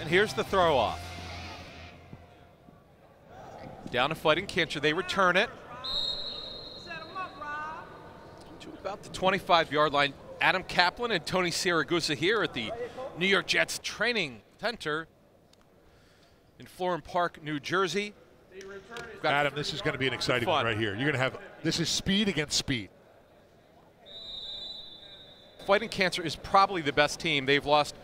And here's the throw off. Down to Fighting Cancer. They return it to about the 25-yard line. Adam Kaplan and Tony Siragusa here at the New York Jets Training Center in Florham Park, New Jersey. Adam, this is going to be an exciting one right here. You're going to have, this is speed against speed. Fighting Cancer is probably the best team. They've lost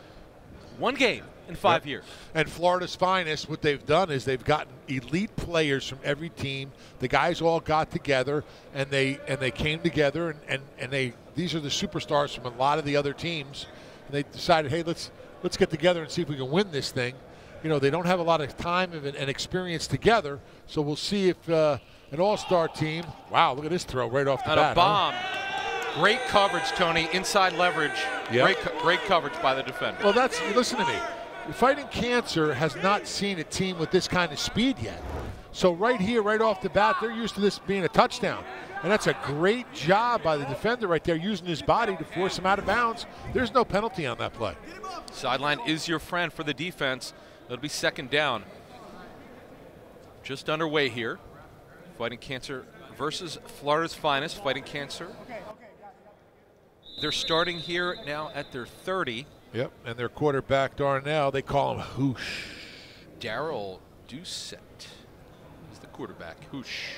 one game in 5 years. And Florida's Finest, what they've done is they've gotten elite players from every team. The guys all got together and they came together and these are the superstars from a lot of the other teams. And they decided, hey, let's get together and see if we can win this thing. You know, they don't have a lot of time and experience together, so we'll see if an all-star team. Wow, look at this throw right off the bat. A bomb. Huh? Great coverage, Tony. Inside leverage. Yep. Great coverage by the defender. Well, listen to me. Fighting Cancer has not seen a team with this kind of speed yet. So right here, right off the bat, they're used to this being a touchdown. And that's a great job by the defender right there, using his body to force him out of bounds. There's no penalty on that play. Sideline is your friend for the defense. It'll be second down. Just underway here. Fighting Cancer versus Florida's Finest. Fighting Cancer. They're starting here now at their 30. Yep, and their quarterback, Darnell, they call him Hoosh. Darryl Doucette is the quarterback. Hoosh.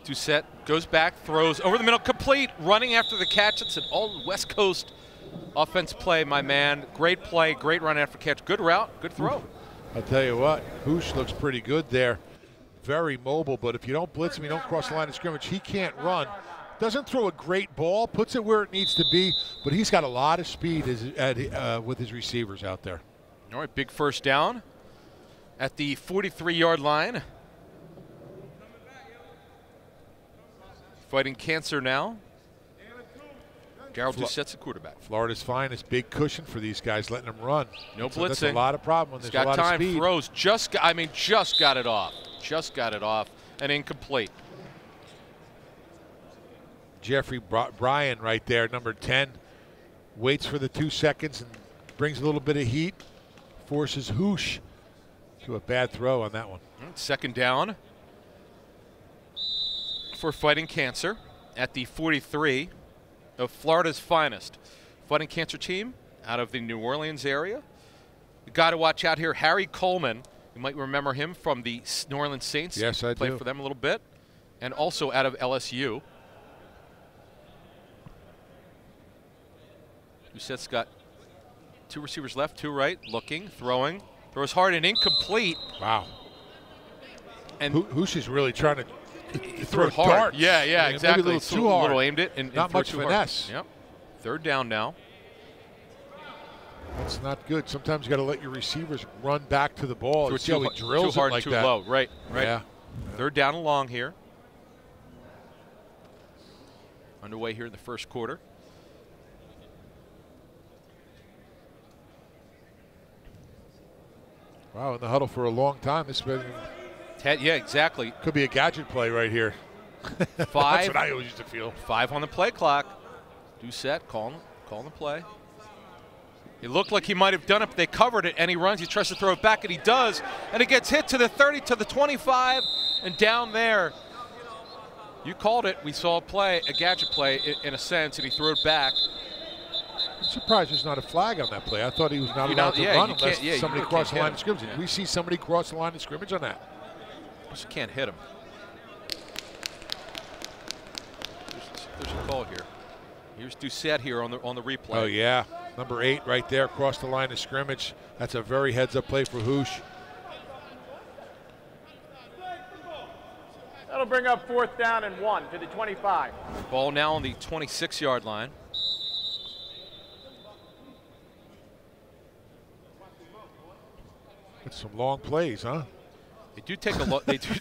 Doucette goes back, throws over the middle, complete, running after the catch. It's an all West Coast offense play, my man. Great play, great run after catch. Good route, good throw. I'll tell you what, Hoosh looks pretty good there. Very mobile, but if you don't blitz him, you don't cross the line of scrimmage, he can't run. Doesn't throw a great ball, puts it where it needs to be, but he's got a lot of speed with his receivers out there. All right, big first down at the 43-yard line. Fighting Cancer now. Darryl Doucette's the quarterback. Florida's Finest, big cushion for these guys, letting them run. No blitzing. That's a lot of problem when there's a lot of speed. Throws, just got it off. Just got it off and incomplete. Jeffrey Bryan right there, number 10, waits for the 2 seconds and brings a little bit of heat, forces Hoosh to a bad throw on that one. Second down for Fighting Cancer at the 43 of Florida's Finest. Fighting Cancer team out of the New Orleans area. You got to watch out here, Harry Coleman. You might remember him from the New Orleans Saints. Yes, I do. Played for them a little bit. And also out of LSU. Doucette's got 2 receivers left, 2 right, looking, throwing. Throws hard and incomplete. Wow. And Hoosh is really trying to throw hard. darts. Yeah, exactly. Maybe a little too hard. A little aimed it. And not much finesse. Yep. Third down now. That's not good. Sometimes you got to let your receivers run back to the ball. Too See how he drills too hard, it like too that. low. Right. Yeah. Third down and long here. Underway here in the first quarter. Wow, in the huddle for a long time. This been yeah, exactly. Could be a gadget play right here. 5. That's what I always used to feel. 5 on the play clock. Doucette calling the play. It looked like he might have done it, but they covered it, and he runs. He tries to throw it back, and he does. And it gets hit to the 30, to the 25, and down there. You called it. We saw a gadget play in a sense, and he threw it back. I'm surprised there's not a flag on that play. I thought he was not allowed to run unless somebody crossed the line of scrimmage. Did we see somebody cross the line of scrimmage on that? Just can't hit him. There's a call here. Here's Doucette here on the replay. Oh yeah, number 8 right there across the line of scrimmage. That's a very heads-up play for Hoosh. That'll bring up 4th down and 1 to the 25. Ball now on the 26-yard line. It's some long plays, huh? They do take a lot. They do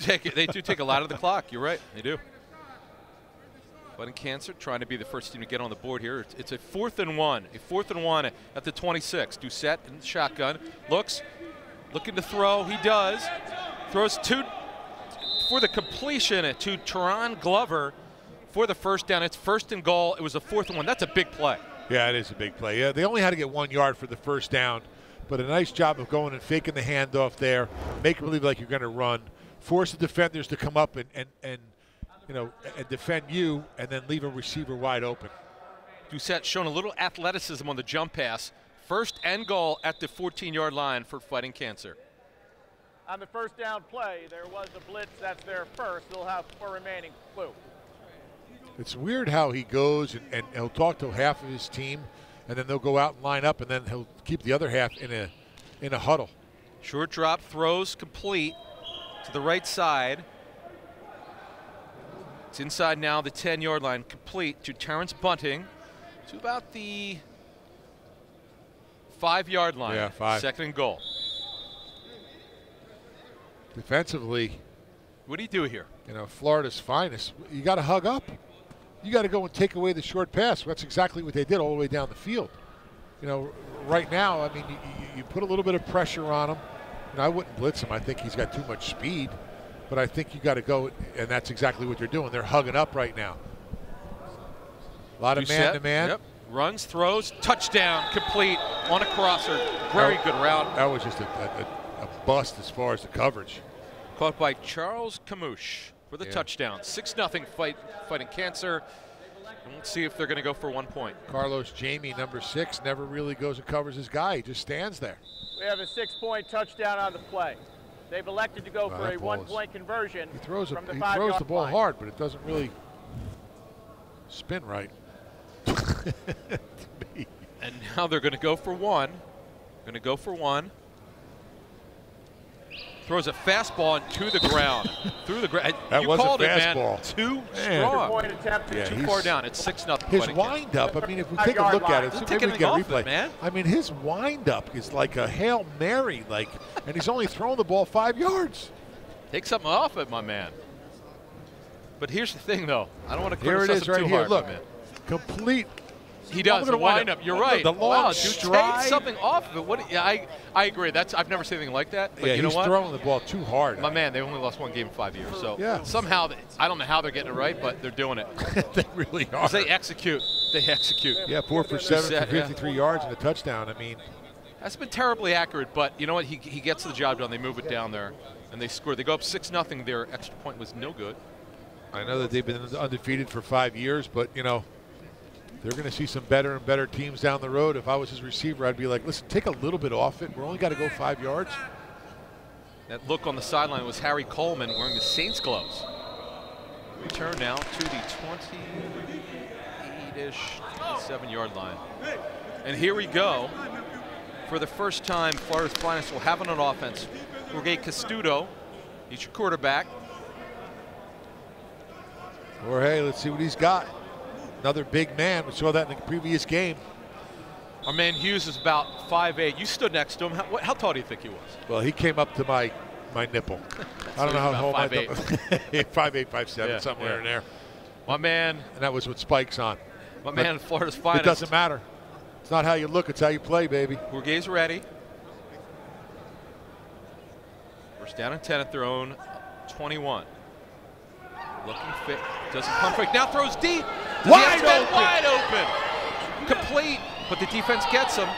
take a lot of the clock. You're right. They do. Fighting Cancer trying to be the first team to get on the board here. It's a 4th and 1. A 4th and 1 at the 26. Doucette in the shotgun. Looking to throw. He does. Throws 2 for the completion to Teron Glover for the first down. It's 1st and goal. It was a 4th and 1. That's a big play. Yeah, it is a big play. Yeah, they only had to get 1 yard for the first down, but a nice job of going and faking the handoff there, make it believe like you're going to run, force the defenders to come up and defend you, and then leave a receiver wide open. Doucette showing a little athleticism on the jump pass. 1st and goal at the 14-yard line for Fighting Cancer. On the first down play, there was a blitz. That's their first. They'll have 4 remaining. Blue. It's weird how he goes and he'll talk to half of his team, and then they'll go out and line up, and then he'll keep the other half in a huddle. Short drop, throws complete to the right side. It's inside now, the 10-yard line, complete to Terrence Bunting to about the 5-yard line. Yeah, 5. 2nd and goal. Defensively, what do you do here? Florida's finest. You got to hug up. You got to go and take away the short pass. That's exactly what they did all the way down the field. Right now, I mean, you put a little bit of pressure on him. I wouldn't blitz him. I think he's got too much speed. But I think you got to go, and that's exactly what they're doing. They're hugging up right now. A lot of man-to-man. Yep. Runs, throws, touchdown, complete on a crosser. Very good route. That was just a bust as far as the coverage. Caught by Charles Camouche for the touchdown. 6-0 Fighting Cancer. And let's see if they're going to go for 1 point. Carlos Jamie, number 6, never really goes and covers his guy. He just stands there. We have a 6-point touchdown on the play. They've elected to go for a 1-point conversion. He throws from the ball line. hard, but it doesn't really spin right. And now they're going to go for 1. Going to go for 1. Throws a fastball to the ground. Through the ground. That was a fastball. Man. Too strong. Point attempt. Too far down. It's 6-0. His wind-up, I mean, if we take a look at it, maybe we get a replay. Man. I mean, his wind-up is like a Hail Mary, and he's only throwing the ball 5 yards. Take something off it, my man. But here's the thing, though. I don't want to Here criticize it is him right too here. hard, Look, my man. complete. He does the wind-up. You're right. The long stride. Take something off of it. I agree. I've never seen anything like that. But you know what? He's throwing the ball too hard. My man, they only lost 1 game in 5 years. So somehow, I don't know how they're getting it right, but they're doing it. They really are. They execute. They execute. Yeah, 4 for 7 for 53 yards and a touchdown. I mean, that's been terribly accurate, but you know what? He gets the job done. They move it down there, and they score. They go up 6-0. Their extra point was no good. I know that they've been undefeated for 5 years, but, they're going to see some better and better teams down the road. If I was his receiver, I'd be like, listen, take a little bit off it. We're only got to go 5 yards. That look on the sideline was Harry Coleman wearing the Saints gloves. Return now to the 28-ish, 7-yard line. And here we go. For the first time, Florida's finest will have it on offense. Jorge Castudo, he's your quarterback. Jorge, let's see what he's got. Another big man. We saw that in the previous game. Our man Hughes is about 5'8". You stood next to him. How tall do you think he was? Well, he came up to my nipple. I don't know how tall my 5'8". 5'8", 5'7", somewhere in there. My man. And that was with spikes on. My man, Florida's finest. It doesn't matter. It's not how you look, it's how you play, baby. Jorge's ready. First down and 10 at their own 21. Looking fit. Doesn't pump fake. Now throws deep. Wide open. Wide open. Complete. But the defense gets him.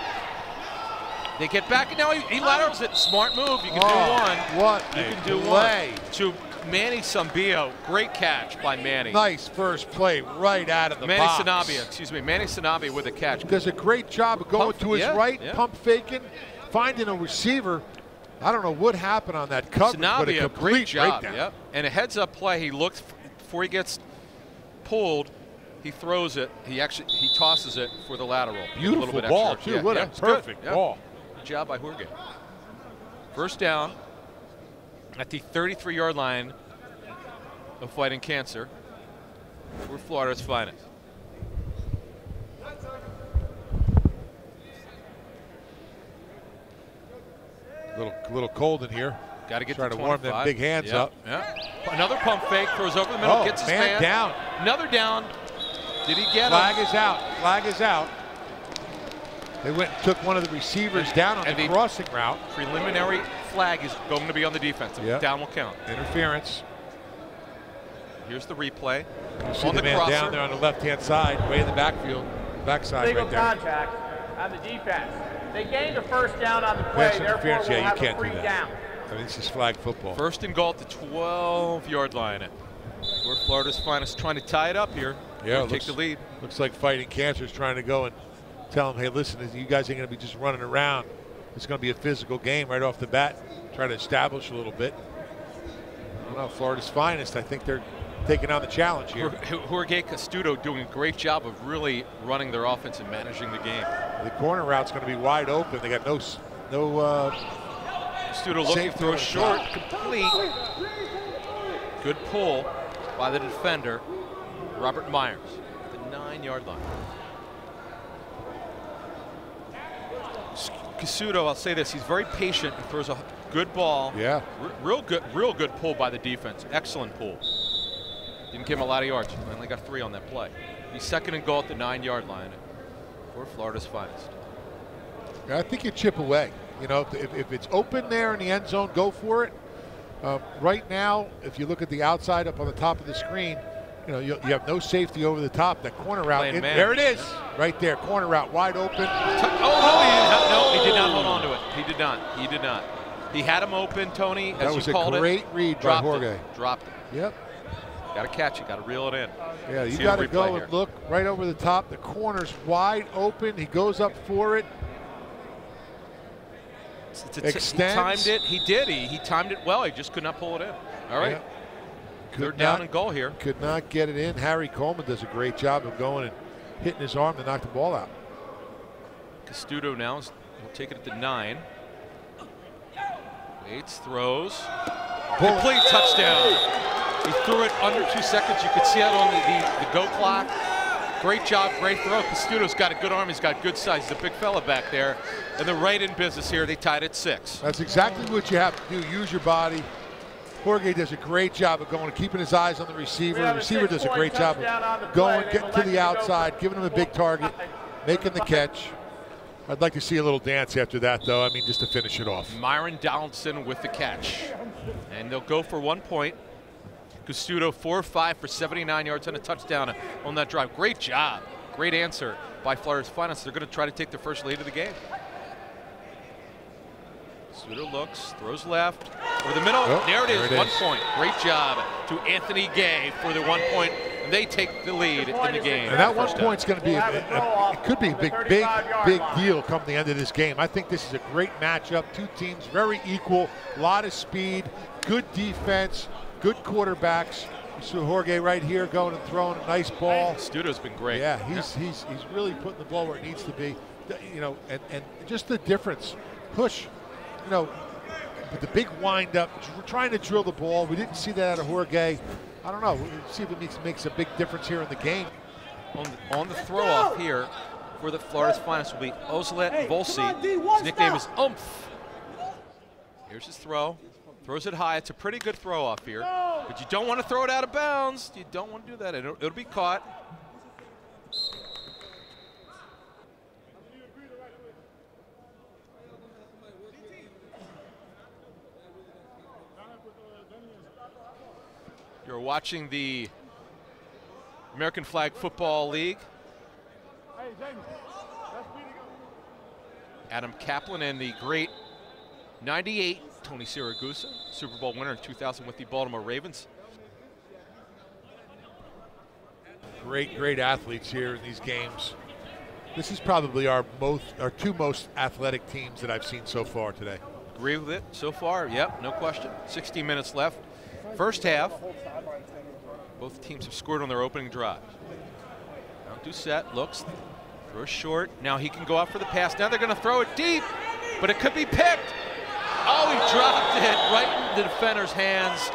They get back, and now he laterals it. Smart move. You can do one. What you can do play. One. To Manny Sambio. Great catch by Manny. Nice first play right out of the box. Manny Sanabia with a catch. Does a great job of going to his right, pump faking, finding a receiver. I don't know what happened on that coverage, but a complete great job. breakdown. Yep. And a heads-up play. He looks before he gets pulled. He throws it. He tosses it for the lateral. Beautiful ball too. What a perfect ball. Good job by Jorge. First down at the 33-yard line of Fighting Cancer. We're Florida's finest. Little cold in here. Got to get trying to warm them big hands up. Yeah. Another pump fake, throws over the middle, gets his man down. Another down. Did he get Flag him? is out. Flag is out. They went and took one of the receivers down on the crossing route. Preliminary flag is going to be on the defense. Down will count. Interference. Here's the replay. You see the man down there on the left-hand side, way in the backfield, backside Legal right there. contact on the defense. They gained a first down on the play, Pass therefore interference, we'll yeah, you have can't a free do that. down. I mean, this is flag football. First and goal at the 12-yard line. Where Florida's Finest trying to tie it up here. Yeah, take the lead. Looks like Fighting Cancer's trying to go and tell them, hey, listen, you guys ain't going to be just running around. It's going to be a physical game right off the bat. Try to establish a little bit. I don't know, Florida's Finest, I think they're taking on the challenge here. Jorge Castudo doing a great job of really running their offense and managing the game. The corner route's going to be wide open. They got no Castudo looking for a short, complete. Good pull by the defender, Robert Myers, at the 9-yard line. Castudo, I'll say this, he's very patient and throws a good ball. Yeah. Real good pull by the defense. Excellent pull. Didn't give him a lot of yards. He only got 3 on that play. He's second and goal at the 9-yard line for Florida's Finest. I think you chip away. You know, if it's open there in the end zone, go for it. Right now, if you look at the outside up on the top of the screen, you know, you have no safety over the top. That corner route, there it is, right there, corner route, wide open. Oh, no, he did not hold on to it. He did not. He did not. He had him open, Tony, as you called it. That was a great read by Jorge. Dropped it. Yep. Got to catch it. Got to reel it in. Yeah, you got to go and look right over the top. The corner's wide open. He goes up for it. He timed it. He did. He timed it well. He just could not pull it in. All right. Yeah. They're down and goal here. Could not get it in. Harry Coleman does a great job of going and hitting his arm to knock the ball out. Castudo now will take it at the 9. Waits, throws. Complete touchdown. He threw it under 2 seconds. You could see it on the go clock. Great job, great throw. Castudo's got a good arm. He's got good size. He's a big fella back there. And they're right in business here. They tied at 6. That's exactly what you have to do. Use your body. Jorge does a great job of going, keeping his eyes on the receiver. The receiver does a great job of going, getting to the outside, giving him a big target, making the catch. I'd like to see a little dance after that, though. I mean, just to finish it off. Myron Donaldson with the catch. And they'll go for 1 point. Castudo 4 of 5 for 79 yards and a touchdown on that drive. Great job. Great answer by Florida's Finest. They're going to try to take their first lead of the game. Castudo looks, throws left, over the middle. Oh, there it is, 1 point. Great job to Anthony Gay for the 1 point. And they take the lead in the game. And that 1 point's going to be, it could be a big deal come the end of this game. I think this is a great matchup. 2 teams very equal, a lot of speed, good defense, good quarterbacks. You see Jorge right here going and throwing a nice ball. Castudo's been great. Yeah, he's really putting the ball where it needs to be. You know, and just the difference. Push, you know, with the big wind up, we're trying to drill the ball. We didn't see that out of Jorge. I don't know. We'll see if it makes a big difference here in the game. On the throw off here for the Florida's Finest will be Ozlet Volsi. His nickname is Oomph. Here's his throw. Throws it high. It's a pretty good throw off here. But you don't want to throw it out of bounds. You don't want to do that. It'll be caught. You're watching the American Flag Football League. Adam Kaplan and the great 98 Tony Siragusa, Super Bowl winner in 2000 with the Baltimore Ravens. Great athletes here in these games. This is probably our 2 most athletic teams that I've seen so far today. Agree with it so far? Yep, no question. 60 minutes left. First half. Both teams have scored on their opening drive. Now Doucette looks, throws short. Now he can go out for the pass. Now they're going to throw it deep, but it could be picked. Oh, he dropped it right in the defender's hands.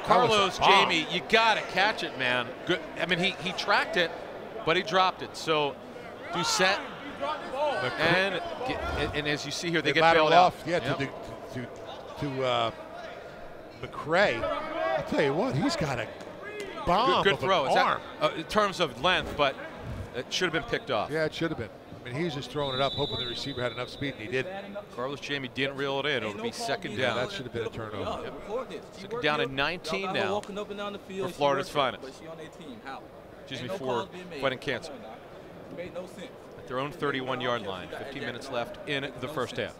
Carlos Jamie, you got to catch it, man. Good. I mean, he tracked it, but he dropped it. So Doucette, and as you see here, they get bailed out. Yeah, yep. to McCray. I'll tell you what, he's got a bomb good throw. of an arm. In terms of length, but it should have been picked off. Yeah, it should have been. mean, he's just throwing it up, hoping the receiver had enough speed, and he didn't. Carlos Jamie didn't reel it in. It'll be second down. That should have been a turnover. Yep. Second down and 19 now for Florida's finest. Excuse me, for Fighting Cancer. At their own 31-yard line. 15 minutes left in the first half.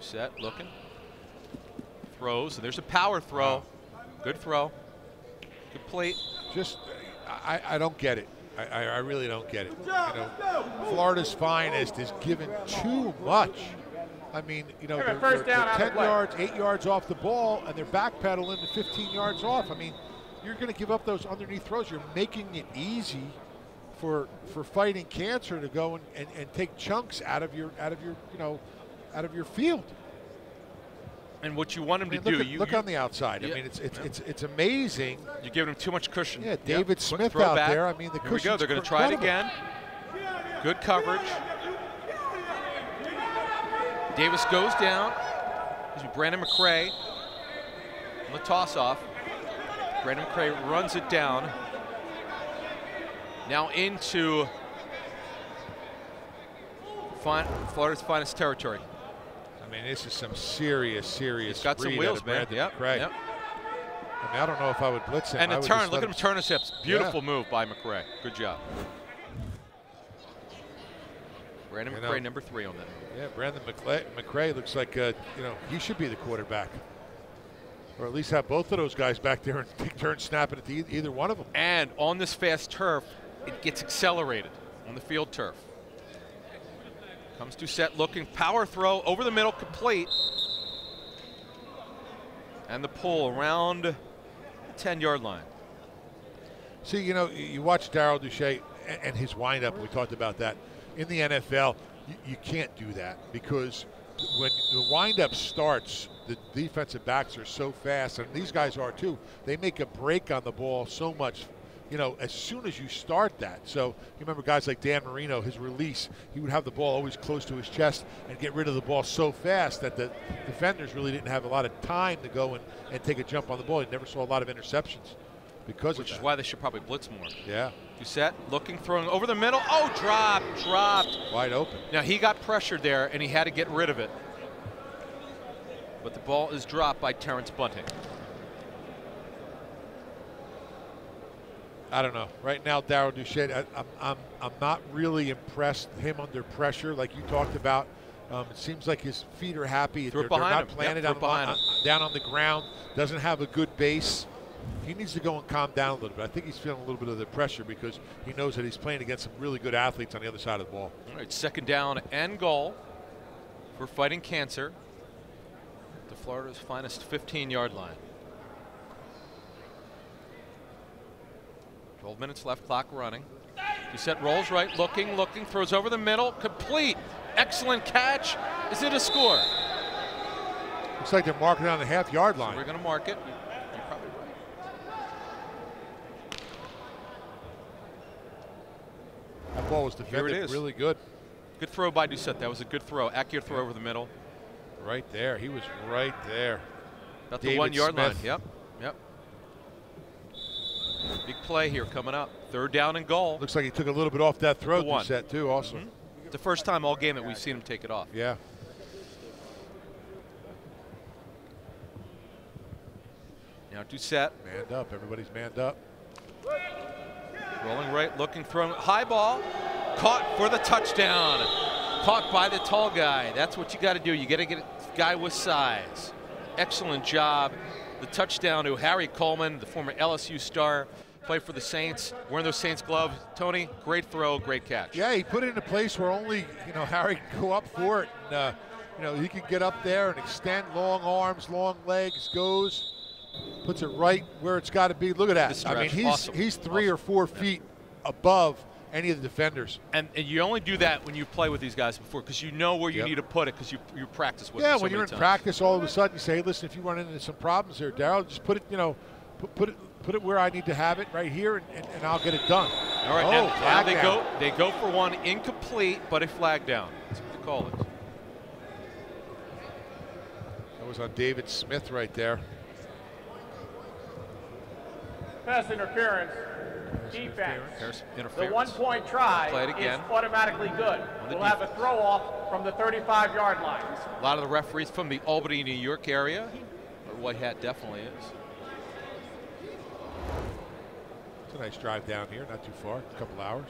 Set, looking. Throws, and there's a power throw. Good throw. Good plate. Just, I don't get it. I really don't get it. You know, Florida's finest is given too much. I mean, you know, they're 10 yards, 8 yards off the ball, and they're backpedaling to 15 yards off. I mean, you're going to give up those underneath throws. You're making it easy for Fighting Cancer to go and take chunks out of your field. And what you want him to do, look on the outside. Yeah. I mean, it's amazing. You're giving him too much cushion. Yeah, David Smith out there. I mean, the cushion. Here we go. They're going to try it again. Good coverage. Davis goes down. Brandon McCray on the toss-off. Brandon McCray runs it down. Now into Florida's finest territory. I mean, this is some serious. He's got some wheels, man. Yep. I mean, I don't know if I would blitz him. And the turn, look at him turn his hips. Beautiful move by McCray. Good job. Brandon McCray, number 3 on that. Yeah, Brandon McCray looks like, he should be the quarterback. Or at least have both of those guys back there and take turns snapping at either one of them. And on this fast turf, it gets accelerated on the field turf. Comes to set, looking, power throw over the middle, complete. And the pull around the 10-yard line. See, you know, you watch Darryl Duche and his windup. We talked about that. In the NFL, you can't do that because when the windup starts, the defensive backs are so fast, and these guys are too. They make a break on the ball so much, you know, as soon as you start that. So you remember guys like Dan Marino, his release, he would have the ball always close to his chest and get rid of the ball so fast that the defenders really didn't have a lot of time to go and take a jump on the ball. You never saw a lot of interceptions because of that. Which is why they should probably blitz more. Yeah. Set, looking, throwing over the middle. Oh, dropped. Wide open. Now he got pressured there and he had to get rid of it. But the ball is dropped by Terrence Bunting. I don't know. Right now, Darryl Duche, I'm not really impressed with him under pressure like you talked about. It seems like his feet are happy. They're not planted down on the ground. Doesn't have a good base. He needs to go and calm down a little bit. I think he's feeling a little bit of the pressure because he knows that he's playing against some really good athletes on the other side of the ball. All right, second down and goal for Fighting Cancer. The Florida's finest 15-yard line. 12 minutes left, clock running. Set rolls right, looking, throws over the middle, complete. Excellent catch. Is it a score? Looks like they're marking it on the half-yard line. So we're going to mark it. That ball was defended really good. Good throw by Doucette. That was a good throw. Accurate throw over the middle. Right there. He was right there. About the 1-yard line. Yep. Big play here coming up. Third down and goal. Looks like he took a little bit off that throw, Doucette, too, also. It's the first time all game that we've seen him take it off. Yeah. Now Doucette. Manned up. Everybody's manned up. Rolling right, looking, throwing, high ball, caught for the touchdown. Caught by the tall guy. That's what you got to do. You got to get a guy with size. Excellent job. The touchdown to Harry Coleman, the former LSU star, played for the Saints, wearing those Saints gloves. Tony, great throw, great catch. Yeah, he put it in a place where only, Harry could go up for it. And, he can get up there and extend long arms, long legs, goes. Puts it right where it's got to be. Look at that. I mean, he's 3 or 4 feet above any of the defenders. And you only do that when you play with these guys before because you know where you need to put it because you practice with them so when you're in times. practice, all of a sudden you say, hey, listen, if you run into some problems here, Darryl, just put it, put it where I need to have it right here, and I'll get it done. All right, now they go for one incomplete, but a flag down. That's what they call it. That was on David Smith right there. Pass interference. defense. The Interference. 1-point try Play it is again. automatically good. We'll have a throw off from the 35-yard line. A lot of the referees from the Albany, New York area. Or White Hat definitely is. It's a nice drive down here, not too far, a couple hours.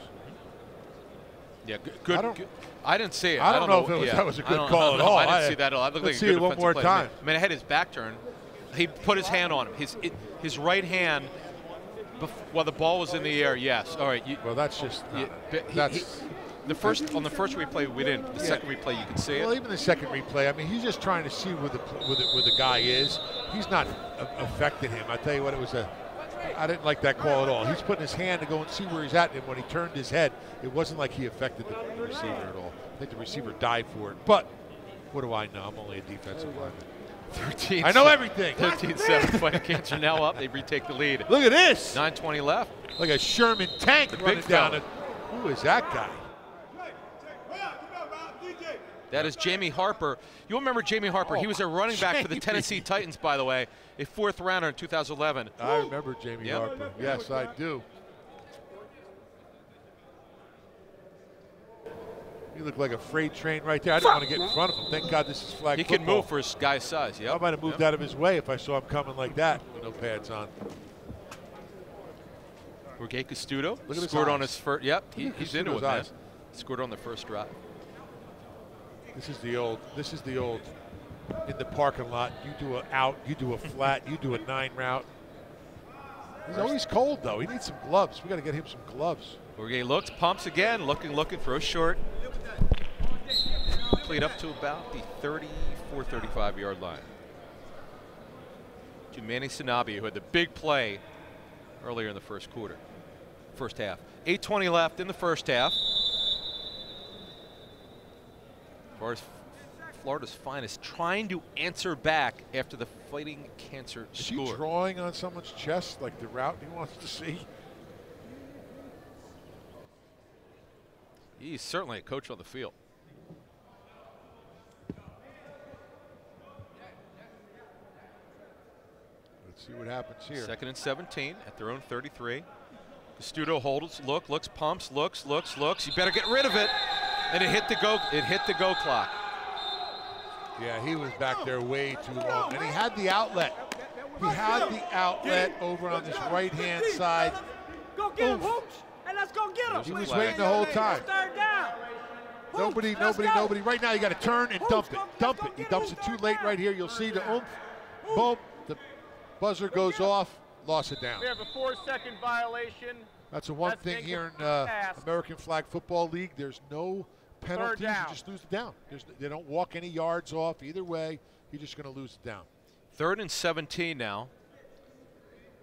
Yeah, good. I didn't see it. I don't know if that was a good call at all. I didn't see that at all. Let's see it one more time. I mean, I had his back turned. He put his hand on him. His right hand, while the ball was in the air. Yes. All right. Well, that's just on the first replay we didn't. The second replay you can see it. Well, even the second replay. I mean, he's just trying to see where the guy is. He's not affecting him. I tell you what, I didn't like that call at all. He's putting his hand to go and see where he's at, and when he turned his head, it wasn't like he affected the receiver at all. I think the receiver died for it. But what do I know? I'm only a defensive lineman. I know everything. 13-7. Fighting Cancer now up. They retake the lead. Look at this. 9:20 left. Like a Sherman tank running down it. Who is that guy? That is Jamie Harper. You'll remember Jamie Harper. He was a running back for the Tennessee Titans, by the way, a 4th rounder in 2011. I remember Jamie Harper. Yes, I do. You look like a freight train right there. I didn't want to get in front of him. Thank God this is flag football. He can move for his guy's size. Yep. I might have moved out of his way if I saw him coming like that with no pads on. Jorge Castudo Look at scored his on his first. Yep, he's into it, man. eyes. Scored on the first drive. This is the old in the parking lot. You do a out, you do a flat, you do a 9 route. He's always cold though. He needs some gloves. We got to get him some gloves. Jorge looks, pumps again, looking, throws short. Complete up to about the 34, 35-yard line. To Manny Sanabi, who had the big play earlier in the first half. 8:20 left in the first half. As far as Florida's finest, trying to answer back after the Fighting Cancer score. Is he drawing on someone's chest like the route he wants to see? He's certainly a coach on the field. Let's see what happens here. 2nd and 17 at their own 33. Castudo holds, looks, pumps, looks. You better get rid of it. And it hit the go clock. Yeah, he was back there way too long. And he had the outlet. He had the outlet over on this right-hand side. Go get him, Hoops, and let's go get him. He was waiting the whole time. Third down. Nobody. Right now you got to turn and dump it. He dumps it too late right here. You'll see the oomph. Boom. The buzzer goes off. Lost it down. We have a 4-second violation. That's the one thing here in American Flag Football League. There's no penalties. You just lose it down. They don't walk any yards off either way. You're just going to lose it down. 3rd and 17 now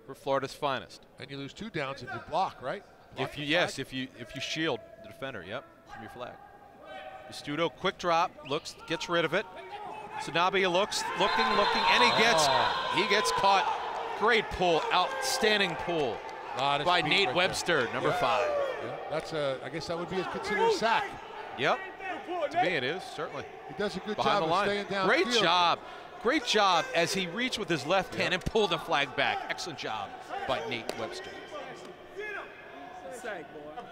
for Florida's finest. And you lose 2 downs if you block, right? If you shield the defender, yep, from your flag. Castudo, quick drop, gets rid of it. Sanabi looking, and he gets caught. Great pull, outstanding pull by Nate Webster, number 5. Yeah, that's I guess that would be considered a sack. Yep, to me it is, certainly. He does a good Behind job the of line. staying down. Great job as he reached with his left hand and pulled the flag back. Excellent job by Nate Webster.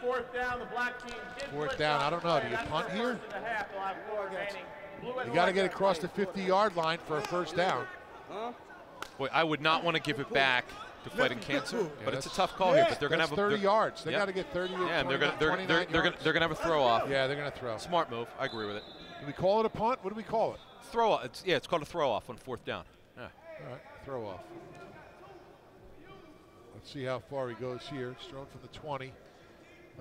4th down, the black team did 4th down, I don't know. Do you punt here? You got to get across the 50-yard line for a 1st down. Boy, I would not want to give it back to Fighting Cancer, but it's a tough call here. But they're going to have 30 yards. They got to get 30. Yeah, and they're going to have a throw off. Yeah, they're going to throw. Smart move. I agree with it. Do we call it a punt? What do we call it? Throw off. It's called a throw off on 4th down. Yeah. All right, throw off. Let's see how far he goes here. It's thrown from the 20.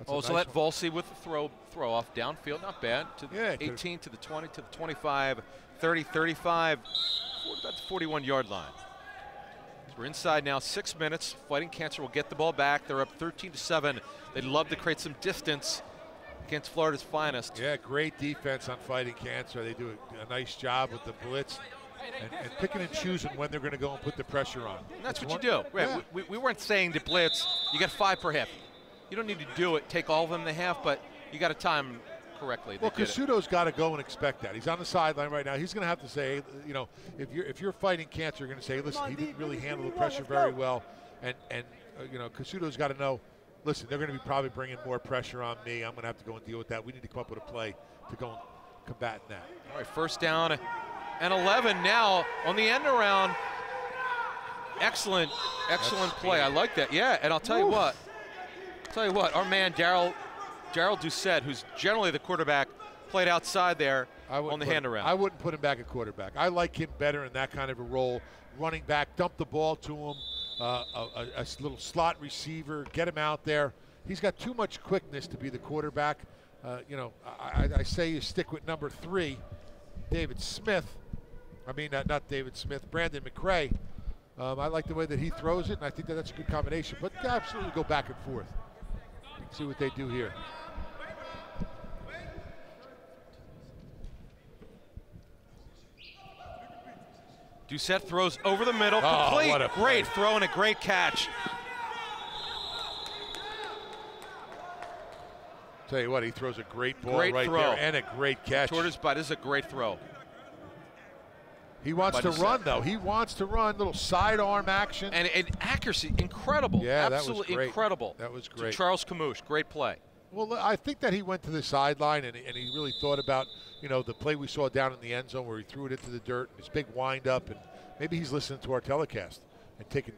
So let Volsi with the throw off downfield, not bad. To the 18, to the 20, to the 25, 30, 35, about the 41-yard line. So we're inside now, 6 minutes. Fighting Cancer will get the ball back. They're up 13-7. They'd love to create some distance against Florida's finest. Yeah, great defense on Fighting Cancer. They do a nice job with the blitz and picking and choosing when they're going to go and put the pressure on. And that's what you do. Right. Yeah. We weren't saying to blitz, you get 5 per half. You don't need to do it, take all of them in the half, but you got to time correctly. Well, Castudo's got to go and expect that. He's on the sideline right now. He's going to have to say, you know, if you're Fighting Cancer, you're going to say, listen, he didn't really handle the pressure very well, and you know, Castudo's got to know, listen, they're going to be probably bringing more pressure on me. I'm going to have to go and deal with that. We need to come up with a play to go and combat that. All right, first down and 11 now on the end around. Excellent play. I like that. Yeah, and I'll tell you what. Our man Daryl Doucette, who's generally the quarterback, played outside there on the hand around. I wouldn't put him back at quarterback. I like him better in that kind of a role. Running back, dump the ball to him, a little slot receiver, get him out there. He's got too much quickness to be the quarterback. You know, I say you stick with number 3, David Smith. I mean, not David Smith, Brandon McCray. I like the way that he throws it, and I think that that's a good combination. But absolutely go back and forth. See what they do here. Doucette throws over the middle, complete. What a great throw and a great catch. Tell you what, he throws a great ball right there and a great catch. Toward his butt. This is a great throw. He wants to run, though. He wants to run, little sidearm action. And accuracy, incredible. Yeah, absolutely that was great. Incredible. That was great. To Charles Camouche, great play. Well, I think that he went to the sideline and he really thought about, you know, the play we saw down in the end zone where he threw it into the dirt, his big wind-up, and maybe he's listening to our telecast and taking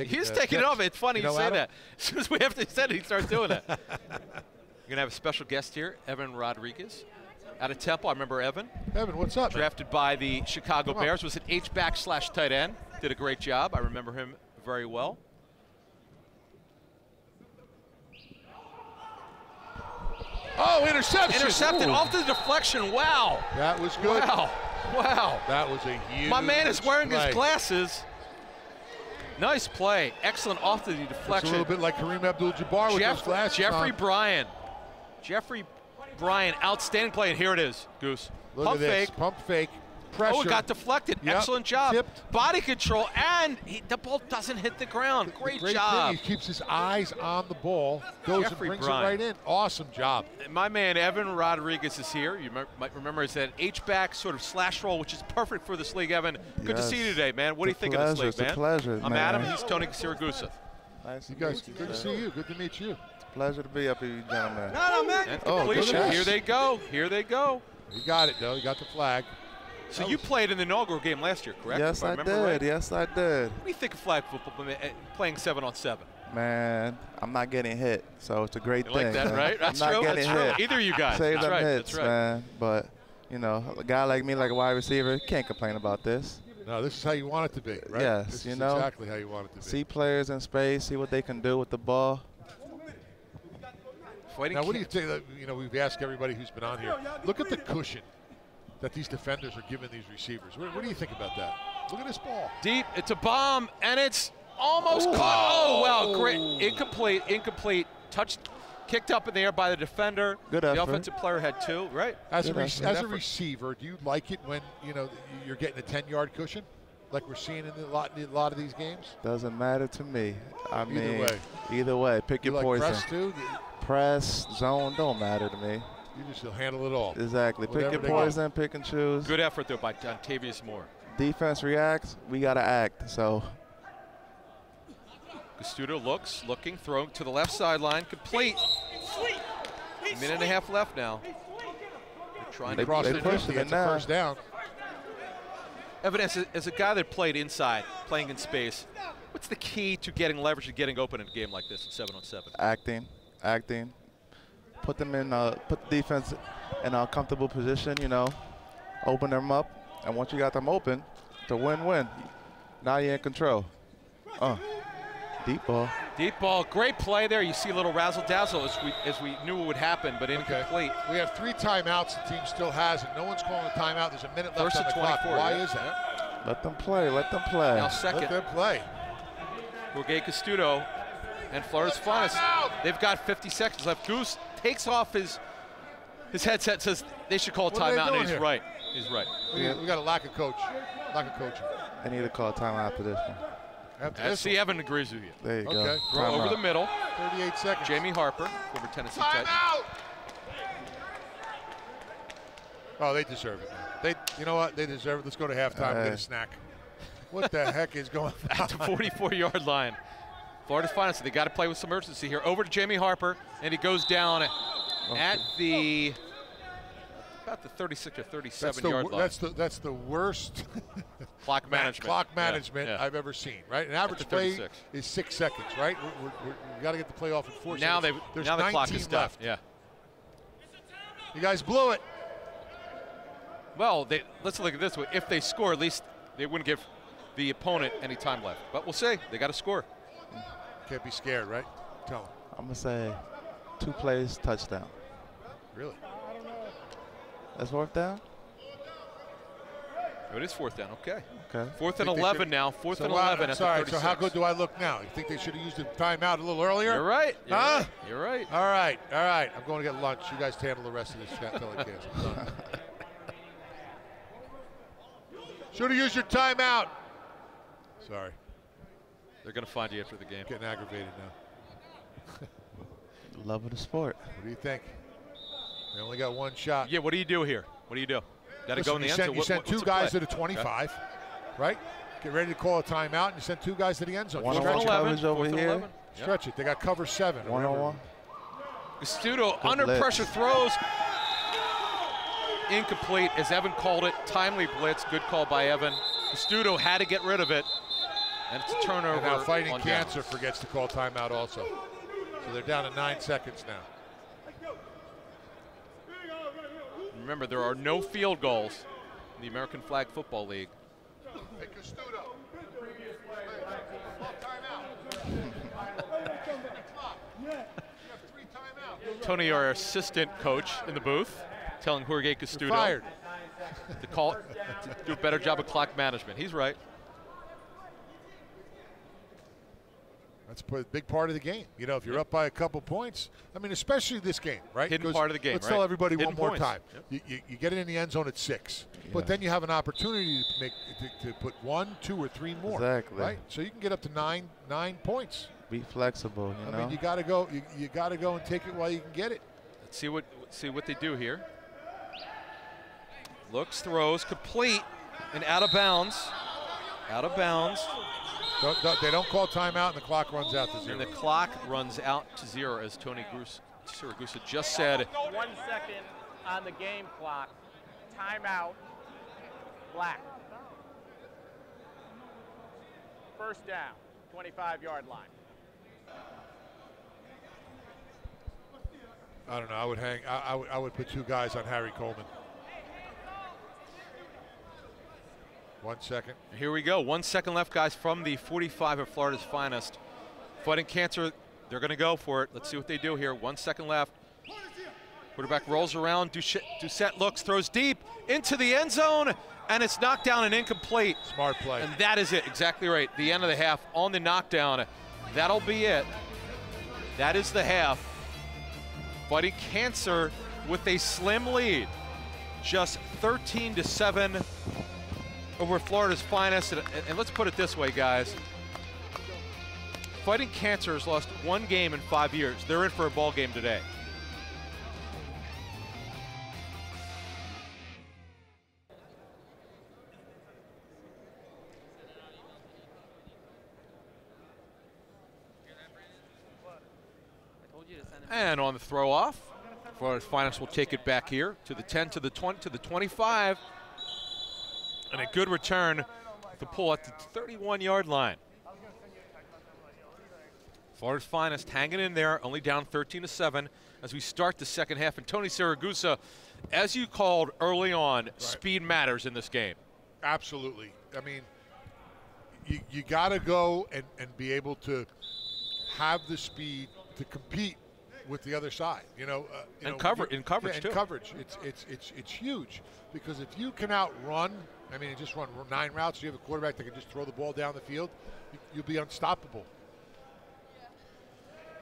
He's taking it off. It's funny you say that. As soon as we have to say it, he starts doing it. You're going to have a special guest here, Evan Rodriguez. Out of Temple, I remember Evan. Evan, what's up? Drafted by the Chicago Bears, was an H-back/tight end. Did a great job. I remember him very well. Oh, interception. Intercepted off the deflection. Wow. That was good. Wow. That was a huge My man is wearing play. his glasses. Nice play. Excellent off the deflection. It's a little bit like Kareem Abdul-Jabbar with those glasses Jeffrey on. Bryan. Jeffrey Bryan, outstanding play, and here it is, Goose. Look Pump at this. fake. Pump fake. Pressure. Oh, it got deflected. Yep. Excellent job. Tipped. Body control, and the ball doesn't hit the ground. Great job. Thing, he keeps his eyes on the ball, goes Jeffrey and brings Bryan. it right in. Awesome job. My man Evan Rodriguez is here. You might remember it's that H-back sort of slash roll, which is perfect for this league. Evan, good to see you today, man. What do you think of this league, man? It's a pleasure, I'm man. Adam. He's Tony Siragusa. Nice You guys, good to see you. Good to meet you. Pleasure to be up here, you gentlemen. No, man. And Oh, completion. goodness. Here they go. Here they go. He got it, though. He got the flag. So you played in the inaugural game last year, correct? Yes, If I I remember right? did. Yes, I did. What do you think of flag football, playing 7-on-7? Man, I'm not getting hit, so it's a great You thing. like that, man. right? That's I'm not true. getting That's hit. true. Either of you guys. Save That's them right. hits, That's right. man. But, you know, a guy like me, like a wide receiver, can't complain about this. No, this is how you want it to be, right? Yes, this you is know. exactly how you want it to be. See players in space, see what they can do with the ball. Fighting Now, what do you think? You know, we've asked everybody who's been on here. Look at the cushion that these defenders are giving these receivers. What do you think about that? Look at this ball. Deep. It's a bomb, and it's almost caught. Oh, wow. Great. Incomplete. Touched, kicked up in the air by the defender. Good The effort. offensive player had 2, right? As a effort. receiver, do you like it when, you know, you're getting a 10-yard cushion like we're seeing in a lot of these games? Doesn't matter to me. I mean, way. Either way, pick You your like poison. press, too? Press, zone, don't matter to me. You just handle it all. Exactly. Pick Whatever your they go. poison, pick and choose. Good effort, though, by Dontavius Moore. Defense reacts, we got to act. So Castudo looking, throwing to the left sideline, complete. A minute and a half left now. They're trying to Cross they it pushed 50, it it's a now. first down. Evan, as a guy that played inside, playing in space, what's the key to getting leverage and getting open in a game like this in 7-on-7? acting. Put them in, put the defense in a comfortable position. You know, open them up, and once you got them open, it's a win-win. Now you're in control. Deep ball. Deep ball, great play there. You see a little razzle-dazzle as we knew it would happen, but incomplete. We have 3 timeouts the team still has, and no one's calling a timeout. There's a minute left First on the and clock. 24. Why yeah. is that? Let them play. Let them play. Now Let second, them play. Jorge Castudo and Florida's finest. They've got 50 seconds left. Goose takes off his headset, says they should call a What are they timeout, doing and he's here? right. He's right. We got a lack of coaching. I need to call a timeout after this one. After And this see, Evan agrees with you. There you Okay. go. Throw over the middle. 38 seconds. Jamie Harper, former Tennessee Titan. Timeout! Oh, they deserve it. You know what? They deserve it. Let's go to halftime and get a snack. What the heck is going on? At the 44-yard line. Florida's finest. They got to play with some urgency here. Over to Jamie Harper, and he goes down at the about the 36 or 37 yard line. That's the worst clock management. I've ever seen. Right, an average play is 6 seconds. Right, we got to get the play off in 4 now seconds. Now the clock is left. Yeah. You guys blew it. Well, let's look at this way. If they score, at least they wouldn't give the opponent any time left. But we'll see. They got to score. Can't be scared, right? Tell them. I'm going to say 2 plays, touchdown. Really? That's 4th down? Oh, it is 4th down. Okay. Okay. 4th and 11 now. 4th and 11 at the 36. So how good do I look now? You think they should have used the timeout a little earlier? You're right. Huh? You're right. All right. I'm going to get lunch. You guys handle the rest of this chat until I can. Should have used your timeout. Sorry. They're going to find you after the game. Getting aggravated now. Love of the sport. What do you think? They only got 1 shot. Yeah, what do you do here? What do you do? Got to go in the end zone. You sent 2 guys to the 25, right? Get ready to call a timeout, and you sent 2 guys to the end zone. One-on-one coverage over here. Stretch it. They got cover 7. One-on-one. Castudo under pressure throws. Incomplete, as Evan called it. Timely blitz. Good call by Evan. Castudo had to get rid of it. And it's a turnover. And now Fighting Cancer forgets to call timeout also. So they're down to 9 seconds now. Remember, there are no field goals in the American Flag Football League. Hey, Castudo. Tony, our assistant coach in the booth, telling Jorge Castudo fired. to do a better job of clock management. He's right. That's a big part of the game. You know, if you're up by a couple points, I mean, especially this game, right? Hidden part of the game, Let's right? tell everybody Hidden one more points. time. Yep. You get it in the end zone at 6, but then you have an opportunity to put 1, 2, or 3 more. Exactly. Right? So you can get up to 9 points. Be flexible, you know. I mean, you got to go. You got to go and take it while you can get it. Let's see what they do here. Looks, throws, complete, and out of bounds. Out of bounds. They don't call timeout, and the clock runs out to 0. And the clock runs out to 0, as Tony Siragusa just said. 1 second on the game clock. Timeout. Black. First down, 25-yard line. I don't know. I would hang. I would put 2 guys on Harry Coleman. 1 second. Here we go. 1 second left, guys, from the 45 of Florida's finest. Fighting Cancer, they're going to go for it. Let's see what they do here. 1 second left. Quarterback rolls around. Doucette looks, throws deep into the end zone, and it's knocked down and incomplete. Smart play. And that is it. Exactly right. The end of the half on the knockdown. That'll be it. That is the half. Fighting Cancer with a slim lead. Just 13-7. Over Florida's finest, and let's put it this way, guys. Fighting Cancer has lost 1 game in 5 years. They're in for a ball game today. And on the throw off, Florida's finest will take it back here to the 10, to the 20, to the 25. And a good return to pull at the 31-yard line. Florida's finest hanging in there, only down 13-7 as we start the second half. And Tony Siragusa, as you called early on, speed matters in this game. Absolutely. I mean, you got to go and be able to have the speed to compete with the other side. In coverage too. In coverage, it's huge, because if you can outrun. I mean, you just run 9 routes. You have a quarterback that can just throw the ball down the field. You'll be unstoppable.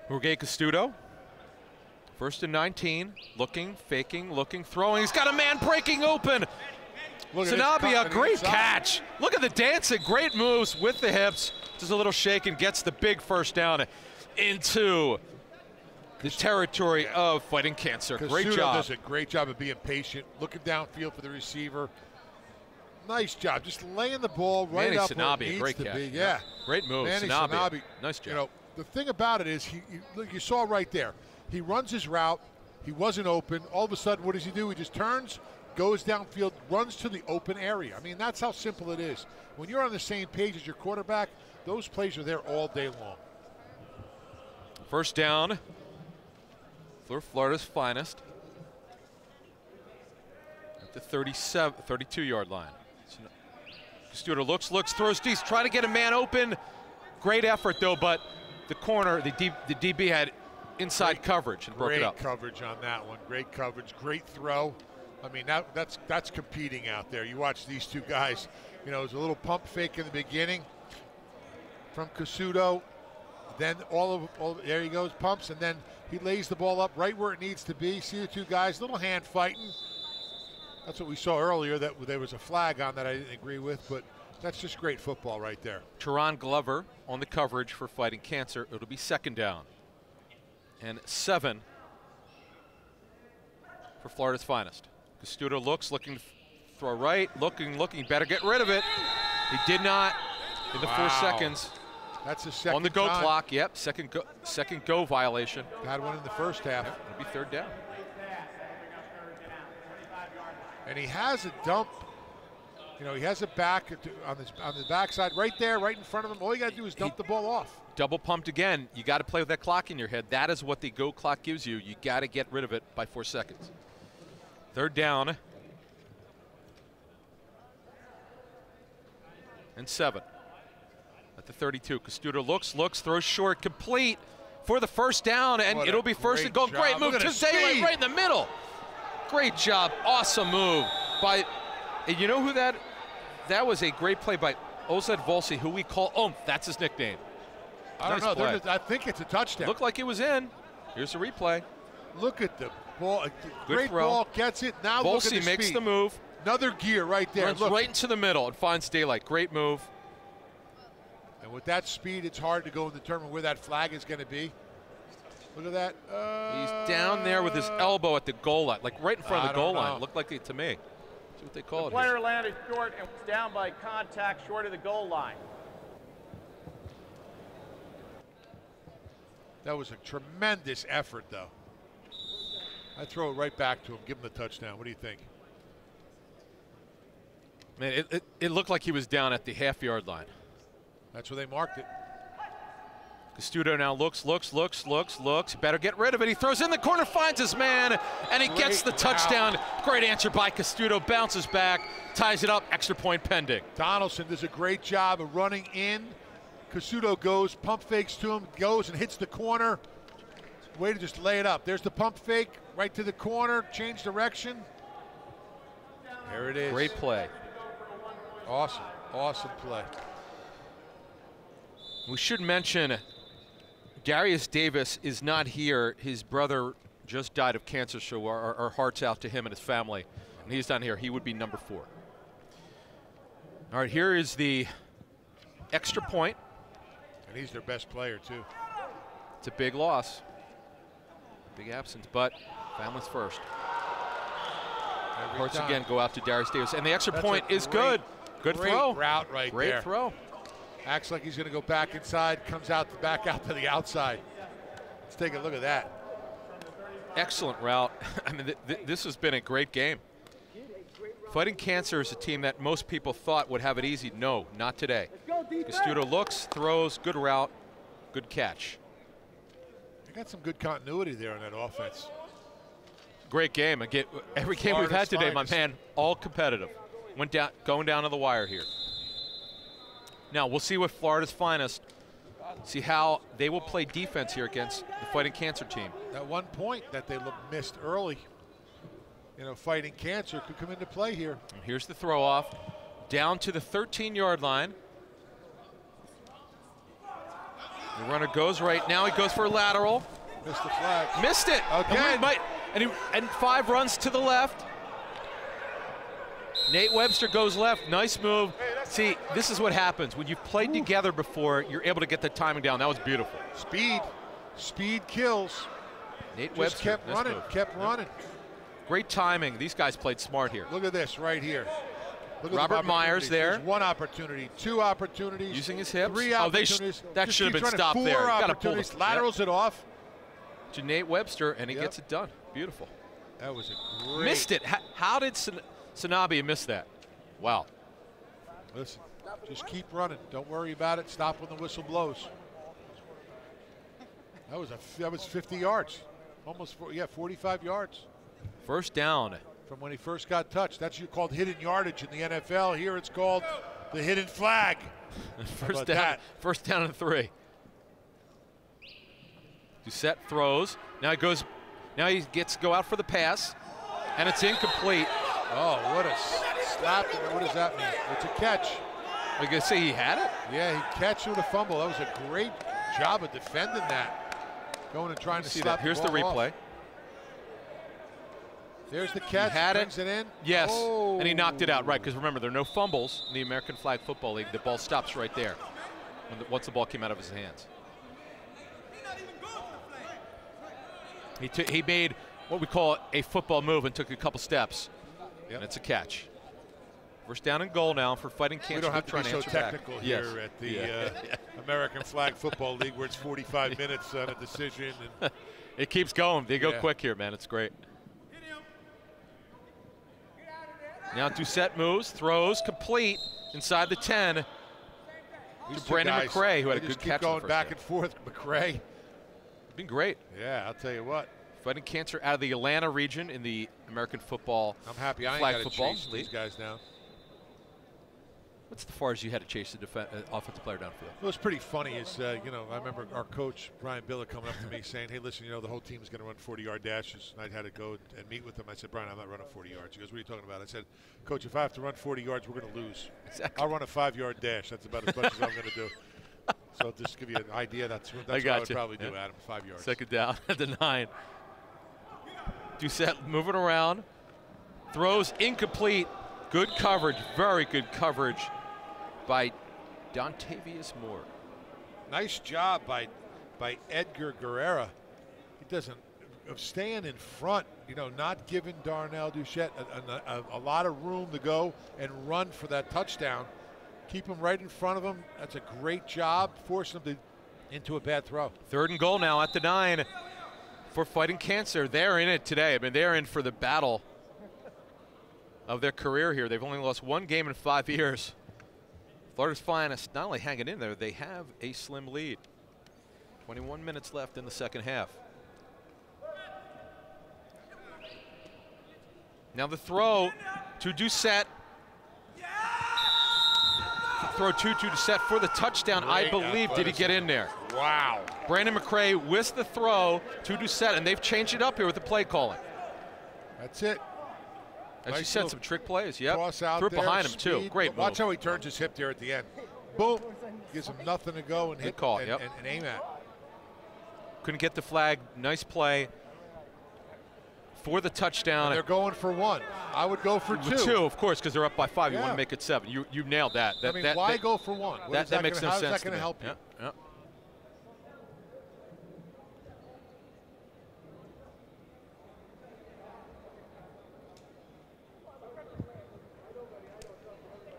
Jorge Castudo, 1st and 19, looking, faking, looking, throwing. He's got a man breaking open. Sanabia, great catch. Look at the dancing, great moves with the hips. Just a little shake and gets the big first down into the territory of Fighting Cancer. Great job. Does a great job of being patient, looking downfield for the receiver. Nice job, just laying the ball right Manny up Sanabia, where it needs great to catch. be. Yeah, great move, Manny Sanabia. Nice job. the thing about it is, look, you saw right there. He runs his route. He wasn't open. All of a sudden, what does he do? He just turns, goes downfield, runs to the open area. I mean, that's how simple it is. When you're on the same page as your quarterback, those plays are there all day long. First down for Florida's finest at the 32-yard line. Studer looks, throws deep, trying to get a man open. Great effort, though, but the corner, the DB had inside coverage and broke it up. Great coverage on that one. Great coverage. Great throw. I mean, that's competing out there. You watch these two guys. You know, it was a little pump fake in the beginning from Casuto. Then there he goes, pumps, and then he lays the ball up right where it needs to be. See the two guys, little hand fighting. That's what we saw earlier, that there was a flag on that I didn't agree with, but that's just great football right there. Teron Glover on the coverage for fighting cancer. It'll be second down and 7 for Florida's finest. Castudo looking to throw right, looking, better get rid of it. He did not in the 4 seconds. That's a second on the go time. clock. Yep, second go violation. Had one in the first half. Yep, it'll be third down. And he has a dump. You know, he has a back on the backside right there, right in front of him. All you got to do is dump the ball off. Double pumped again. You got to play with that clock in your head. That is what the go clock gives you. You got to get rid of it by 4 seconds. Third down and 7 at the 32. Castudo looks, throws short, complete for the first down, and it'll be first and goal. Great move to Zayla right in the middle. Great job, awesome move by, and you know who that was? A great play by Ozad Volsi, who we call that's his nickname. I don't know. I think it's a touchdown. Looked like it was in. Here's the replay. Look at the ball. Good Great throw. ball, gets it. Now look at the Volsi makes speed. the move. Another gear right there. Runs Look. right into the middle and finds daylight. Great move. And with that speed, it's hard to go and determine where that flag is going to be. Look at that. He's down there with his elbow at the goal line, like right in front of the goal line. know. Looked like it to me. That's what they call it. The player landed short and was down by contact short of the goal line. That was a tremendous effort, though. I throw it right back to him, give him the touchdown. What do you think? Man, it looked like he was down at the half-yard line. That's where they marked it. Castudo now looks. Better get rid of it. He throws in the corner, finds his man, and he gets the touchdown. Great answer by Castudo. Bounces back, ties it up. Extra point pending. Donaldson does a great job of running in. Castudo goes, pump fakes to him, goes and hits the corner. Way to just lay it up. There's the pump fake, right to the corner, change direction. There it is. Great play. Awesome, awesome play. We should mention Darius Davis is not here. His brother just died of cancer, so our hearts out to him and his family. And he's not here. He would be number 4. All right, here is the extra point. And he's their best player, too. It's a big loss. Big absence, but families first. Hearts again go out to Darius Davis. And the extra point is good. Good throw. Great route right there. Great throw. Acts like he's going to go back inside, comes out back out to the outside. Let's take a look at that. Excellent route. I mean, this has been a great game. Fighting Cancer is a team that most people thought would have it easy. No, not today. Castudo looks, throws, good route, good catch. They got some good continuity there on that offense. Great game. Again, every game we've had today, my man, all competitive. Going down to the wire here. Now, we'll see what Florida's finest, see how they will play defense here against the Fighting Cancer team. That 1 point that they missed early, you know, Fighting Cancer could come into play here. And here's the throw off, down to the 13-yard line. The runner goes right. Now he goes for a lateral. Missed the flag. Missed it. Okay. And 5 runs to the left. Nate Webster goes left. Nice move. See, this is what happens. When you've played together before, you're able to get the timing down. That was beautiful. Speed kills. Nate Just Webster kept running. Great timing. These guys played smart here. Look at this right here. Look at Robert the Myers there. There's one opportunity, two opportunities. Using his hips. Three Oh, opportunities. that should have been Just keep stopped running. there. Four You got to pull opportunities. this. Laterals it off. To Nate Webster, and he gets it done. Beautiful. That was a great. Missed it. How did Sanabia miss that? Wow. Listen, just keep running. Don't worry about it. Stop when the whistle blows. That was 50 yards. Almost 45 yards. First down. From when he first got touched. That's called hidden yardage in the NFL. Here it's called the hidden flag. First down and 3. Doucette throws. Now he gets to go out for the pass, and it's incomplete. Oh, what a slap. What does that mean? It's a catch. Are you going to say he had it? Yeah, he catch with a fumble. That was a great job of defending that. Going and trying to slap that. Here's the ball replay. Off. There's the catch. He had brings it in. Yes, oh. and he knocked it out, right, because remember, there are no fumbles in the American Flag Football League. The ball stops right there once the ball came out of his hands. He made what we call a football move and took a couple steps, and it's a catch. First down and goal now for Fighting Cancer. We don't have to be so technical here at the American Flag Football League, where it's 45 minutes on a decision. And it keeps going. They go quick here, man. It's great. Now Doucette moves, throws, complete inside the 10 to Brandon McCray, who had a good catch. Going back and forth, McCray. Been great. Yeah, I'll tell you what. Fighting Cancer out of the Atlanta region in the American Football. I'm happy I ain't got to chase these guys down. What's the farthest you had to chase the offensive player downfield? Well, it's pretty funny. Is I remember our coach Brian Billa coming up to me saying, "Hey, listen, the whole team is going to run 40-yard dashes." And I had to go and meet with him. I said, "Brian, I'm not running 40 yards." He goes, "What are you talking about?" I said, "Coach, if I have to run 40 yards, we're going to lose. Exactly. I'll run a 5-yard dash. That's about as much as I'm going to do." So just to give you an idea, that's what I would probably do, Adam. 5 yards. Second down at the 9. Doucette moving around, throws incomplete. Good coverage, very good coverage by Dontavius Moore. Nice job by Edgar Guerrera. He doesn't staying in front, not giving Darnell Doucette a lot of room to go and run for that touchdown. Keep him right in front of him. That's a great job, forcing him into a bad throw. Third and goal now at the 9 for Fighting Cancer. They're in it today. I mean, they're in for the battle of their career here. They've only lost one game in 5 years. Florida's Finest not only hanging in there, they have a slim lead. 21 minutes left in the second half. Now the throw to Doucette. Throw to Doucette for the touchdown, I believe. Did he get in there? Wow. Brandon McCray with the throw to Doucette, and they've changed it up here with the play calling. That's it. As you said, some trick plays. Yep. Cross out threw it there, behind him, speed. too. Great move. Watch how he turns his hip there at the end. Boom. Gives him nothing to go and hit call, and aim at. Couldn't get the flag. Nice play for the touchdown. And they're going for 1. I would go for 2. 2, of course, because they're up by 5. You want to make it 7. You nailed that. Why go for 1? That makes no sense. How's that going to help you? Yep.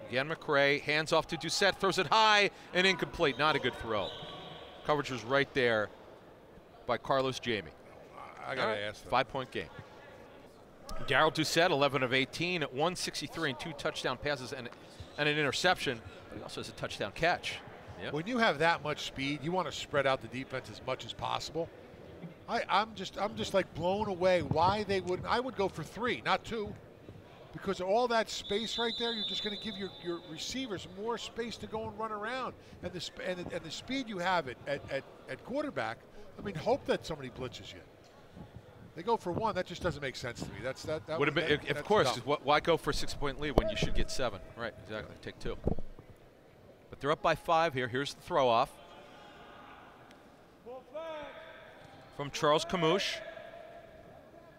Again, McCray, hands off to Doucette, throws it high and incomplete. Not a good throw. Coverage was right there by Carlos Jamie. I got to ask them. 5-point game. Darryl Doucette, 11 of 18 at 163 and 2 touchdown passes and an interception. But he also has a touchdown catch. Yep. When you have that much speed, you want to spread out the defense as much as possible. I'm just like blown away why they wouldn't. I would go for 3, not 2. Because of all that space right there, you're just going to give your receivers more space to go and run around. And the speed you have at quarterback, I mean, hope that somebody blitzes you. They go for 1. That just doesn't make sense to me. That would have been, of course. Why go for a 6-point lead when you should get 7? Right, exactly. Take 2. But they're up by 5 here. Here's the throw off from Charles Camouche.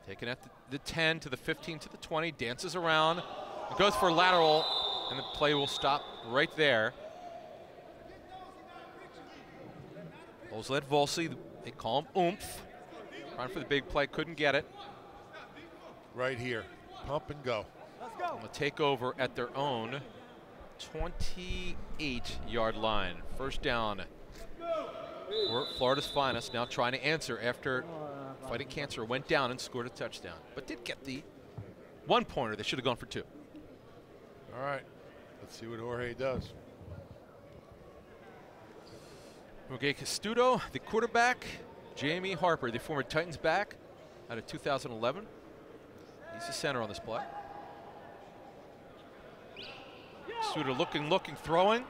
Taken at the 10 to the 15 to the 20, dances around, it goes for lateral, and the play will stop right there. Bulls led Volsey, they call him Oomph. Trying for the big play, couldn't get it. Right here, pump and go. Let's go. will take over at their own 28-yard line. First down for Florida's finest, now trying to answer after Fighting Cancer went down and scored a touchdown, but did get the 1-pointer. They should have gone for 2. All right, let's see what Jorge does. Jorge Castudo, the quarterback. Jamie Harper, the former Titans back out of 2011. He's the center on this play. Castudo looking, throwing.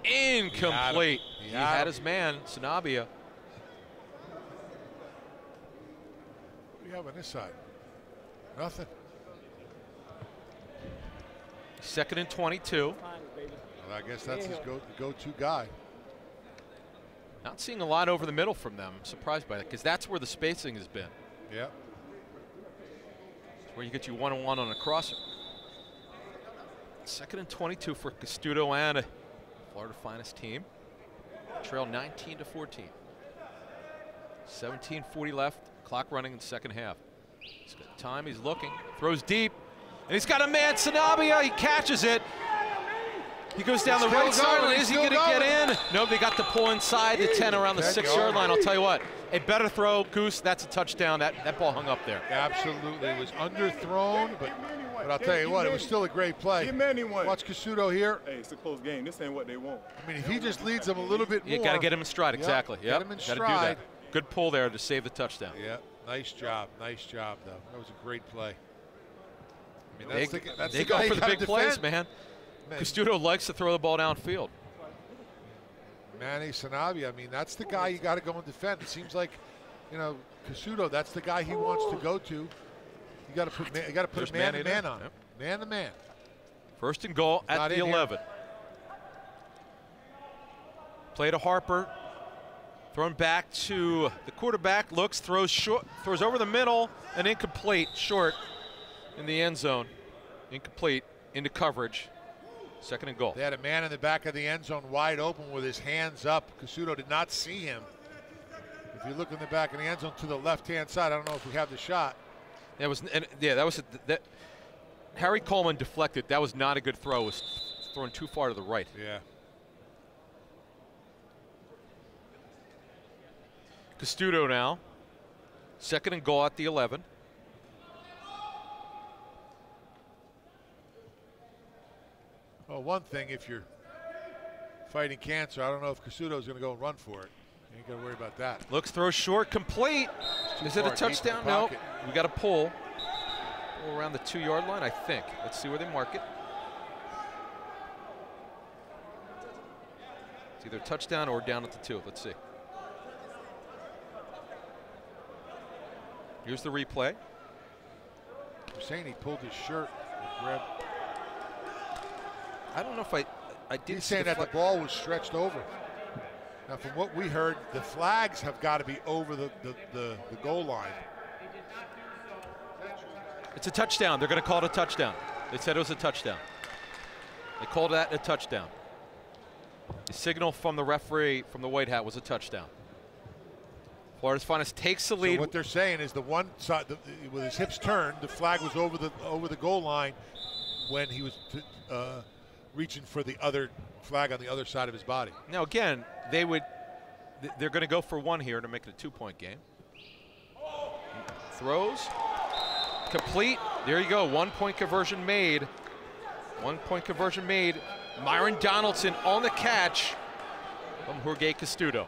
Incomplete. He had his man, Sanabia. What do you have on this side? Nothing. 2nd and 22. Well, I guess that's his go-to guy. Not seeing a lot over the middle from them. I'm surprised by that because that's where the spacing has been. Yeah. It's where you get you one-on-one on a crosser. 2nd and 22 for Castudo and Florida finest team. Trail 19-14. 17:40 left. Clock running in the second half. He's got time. He's looking. Throws deep. And he's got a man, Sanabia. He catches it. He goes down the right sideline. Is he going to get in? No, they got the pull inside the 10 around the 6-yard line. I'll tell you what, a better throw, Goose. That's a touchdown. That ball hung up there. Absolutely. It was underthrown, but I'll tell you what, it was still a great play. Watch Castudo here. Hey, it's a close game. This ain't what they want. I mean, if he just leads them a little bit more. You got to get him in stride, exactly. Get him in stride. Got to do that. Good pull there to save the touchdown. Yeah, nice job, though. That was a great play. I mean, they go for the big plays, man. Castudo likes to throw the ball downfield. Manny Sanabia, I mean, that's the guy you got to go and defend. It seems like, you know, Castudo, that's the guy he wants to go to. You got to put a man-to-man on him. Man-to-man. First and goal at the 11. Play to Harper. Thrown back to the quarterback. Looks, throws short, throws over the middle, and incomplete, short in the end zone. Incomplete into coverage. 2nd and goal. They had a man in the back of the end zone wide open with his hands up. Castudo did not see him. If you look in the back of the end zone to the left-hand side, I don't know if we have the shot. That was, Harry Coleman deflected. That was not a good throw. It was thrown too far to the right. Yeah. Castudo now. 2nd and goal at the 11. Well, one thing, if you're fighting cancer, I don't know if Castudo's going to go and run for it. You ain't got to worry about that. Looks, throws short, complete. Is it a touchdown? No. We got a pull. Pull around the 2-yard line, I think. Let's see where they mark it. It's either touchdown or down at the 2. Let's see. Here's the replay. You're saying he pulled his shirt and grabbed. I don't know if I did. He's saying that the ball was stretched over. Now, from what we heard, the flags have got to be over the goal line. It's a touchdown. They're going to call it a touchdown. They said it was a touchdown. They called that a touchdown. The signal from the referee from the white hat was a touchdown. Florida's finest takes the lead. So what they're saying is the one side, with his hips turned, the flag was over the goal line when he was reaching for the other flag on the other side of his body. Now again, they're going to go for 1 here to make it a 2-point game. Throws, complete. There you go. 1-point conversion made. 1-point conversion made. Myron Donaldson on the catch from Jorge Castudo.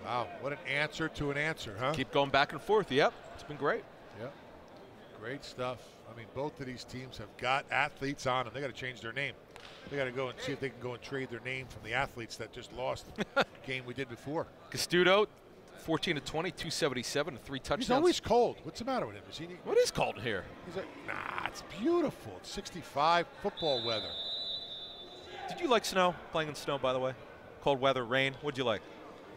Wow, what an answer to an answer, huh? Keep going back and forth. Yep, it's been great. Yep, great stuff. I mean, both of these teams have got athletes on them. They got to change their name. They got to go and see if they can go and trade their name from the athletes that just lost the game we did before. Castudo, 14 of 20, 277, and 3 touchdowns. He's always cold. What's the matter with him? Is he? What is cold here? He's like, nah, it's beautiful. It's 65 football weather. Did you like snow? Playing in snow, by the way? Cold weather, rain. What'd you like?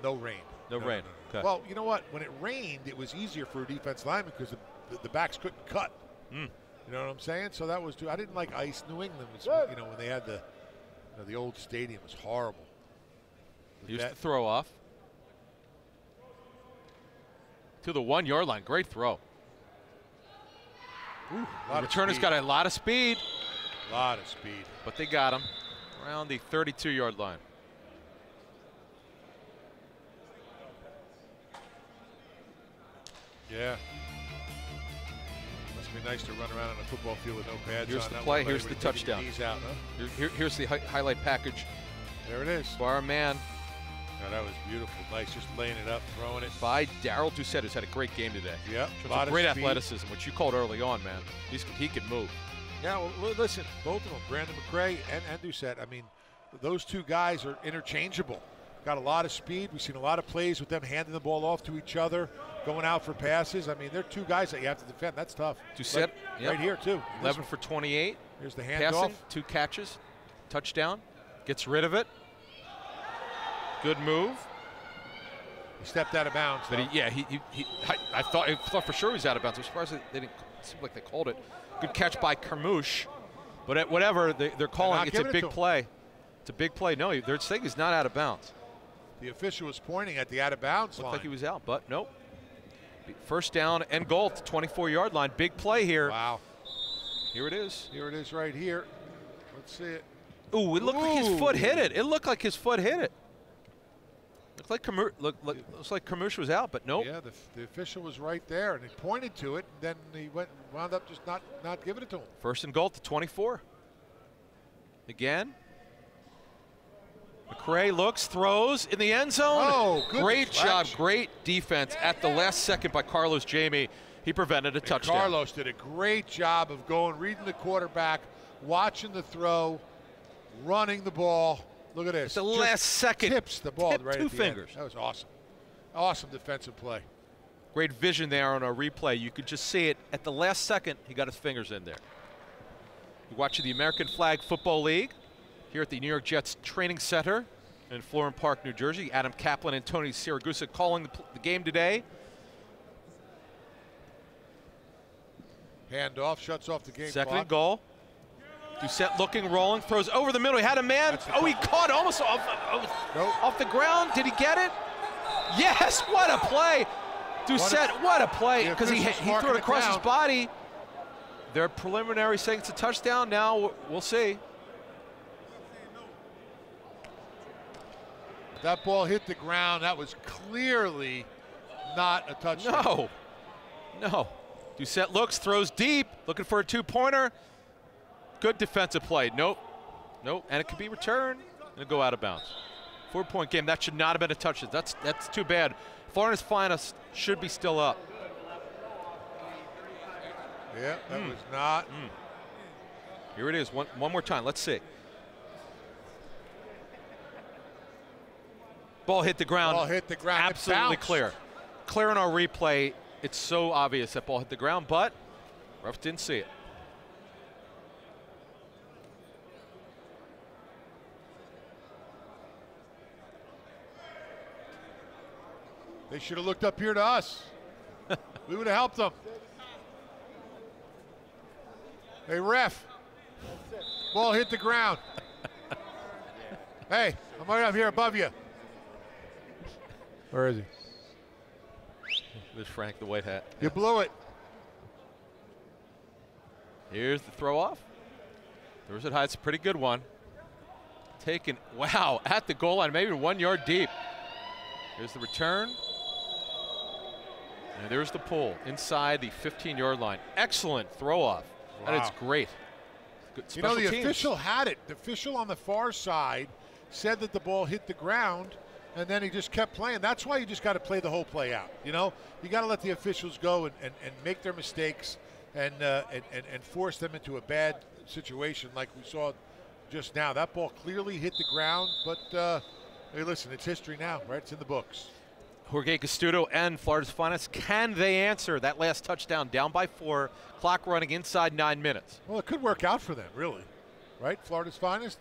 No rain. No rain. No. Okay. Well, you know what? When it rained, it was easier for a defense lineman because the backs couldn't cut. Mm. You know what I'm saying? So that was. I didn't like ice. New England was, you know, when they had the old stadium was horrible. Here's the throw off to the 1-yard line. Great throw. Ooh, The returner's got a lot of speed. A lot of speed. But they got him around the 32-yard line. Yeah. Must be nice to run around on a football field with no pads Here's on. the play. Here's the touchdown. Knees out, huh? Here's the highlight package. There it is. For our man. Oh, that was beautiful. Nice, just laying it up, throwing it. By Darryl Doucette, who's had a great game today. Yep. Great athleticism, which you called early on, man. He can move. Yeah, well, listen, both of them, Brandon McCray and Doucette, I mean, those two guys are interchangeable. Got a lot of speed. We've seen a lot of plays with them handing the ball off to each other, going out for passes. I mean, they're two guys that you have to defend. That's tough. Doucette, right here, too. 11 for 28. Here's the handoff. Passing, 2 catches, touchdown. Gets rid of it. Good move. He stepped out of bounds. But I thought for sure he was out of bounds. I'm surprised they didn't seem like they called it. Good catch by Kermouche. But at whatever they're calling, it's a big play. It's a big play. No, they're saying he's not out of bounds. The official was pointing at the out of bounds line. Looked like he was out, but nope. First down and goal at the 24-yard line. Big play here. Wow. Here it is. Here it is right here. Let's see it. Ooh, it looked like his foot hit it. It looked like his foot hit it. Looks like Kermouche was out, but nope. Yeah, the official was right there, and he pointed to it, and then he wound up just not giving it to him. First and goal at the 24. Again. McCray looks, throws in the end zone. Oh, good great job, great defense at the last second by Carlos Jamie. He prevented a touchdown. Carlos did a great job of reading the quarterback, watching the throw, running the ball. Look at this. At the last second. Tips the ball right at the fingers. end. That was awesome. Awesome defensive play. Great vision there on our replay. You could just see it at the last second. He got his fingers in there. You're watching the American Flag Football League here at the New York Jets Training Center in Florham Park, New Jersey. Adam Kaplan and Tony Siragusa calling the game today. Handoff, shuts off the game Second clock. and goal. Doucette looking, rolling, throws over the middle. He had a man. Oh, he caught almost off the ground. Did he get it? Yes, what a play. Doucette, what a play. Because he threw it across his body. They're preliminary saying it's a touchdown. Now we'll see. That ball hit the ground. That was clearly not a touchdown. No. Doucette looks, throws deep, looking for a 2-pointer. Good defensive play. Nope. And it could be returned and go out of bounds. 4-point game. That should not have been a touchdown. That's too bad. Florida's finest should be still up. Yeah, that was not. Here it is. One more time. Let's see. Ball hit the ground. Ball hit the ground. Absolutely clear. Clear in our replay. It's so obvious that ball hit the ground, but refs didn't see it. They should have looked up here to us. We would have helped them. Hey, ref. Ball hit the ground. Hey, I'm right up here above you. Where is he? There's Frank, the white hat. You blew it. Here's the throw off. There's it high. It's a pretty good one. Taken, wow, at the goal line, maybe 1 yard deep. Here's the return. And there's the pull inside the 15-yard line. Excellent throw off. Wow. And it's great. Good special the teams. official had it. The official on the far side said that the ball hit the ground, and then he just kept playing. That's why you just got to play the whole play out. You got to let the officials go and make their mistakes and force them into a bad situation like we saw just now. That ball clearly hit the ground, but hey, listen, it's history now, right? It's in the books. Jorge Castudo and Florida's finest. Can they answer that last touchdown down by 4, clock running inside 9 minutes? Well, it could work out for them, really, right? Florida's finest.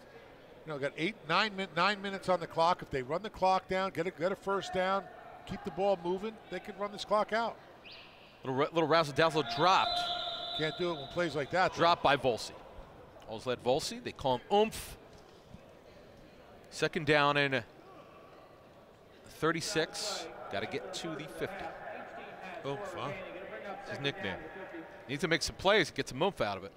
Got 9 minutes on the clock. If they run the clock down, get a first down, keep the ball moving, they could run this clock out. Little razzle-dazzle dropped. Can't do it when plays like that. Dropped by Volsi. Always led Volsi. They call him Oomph. Second down and 36. Got to get to the 50. Oomph, huh? That's his nickname. Needs to make some plays, get some oomph out of it.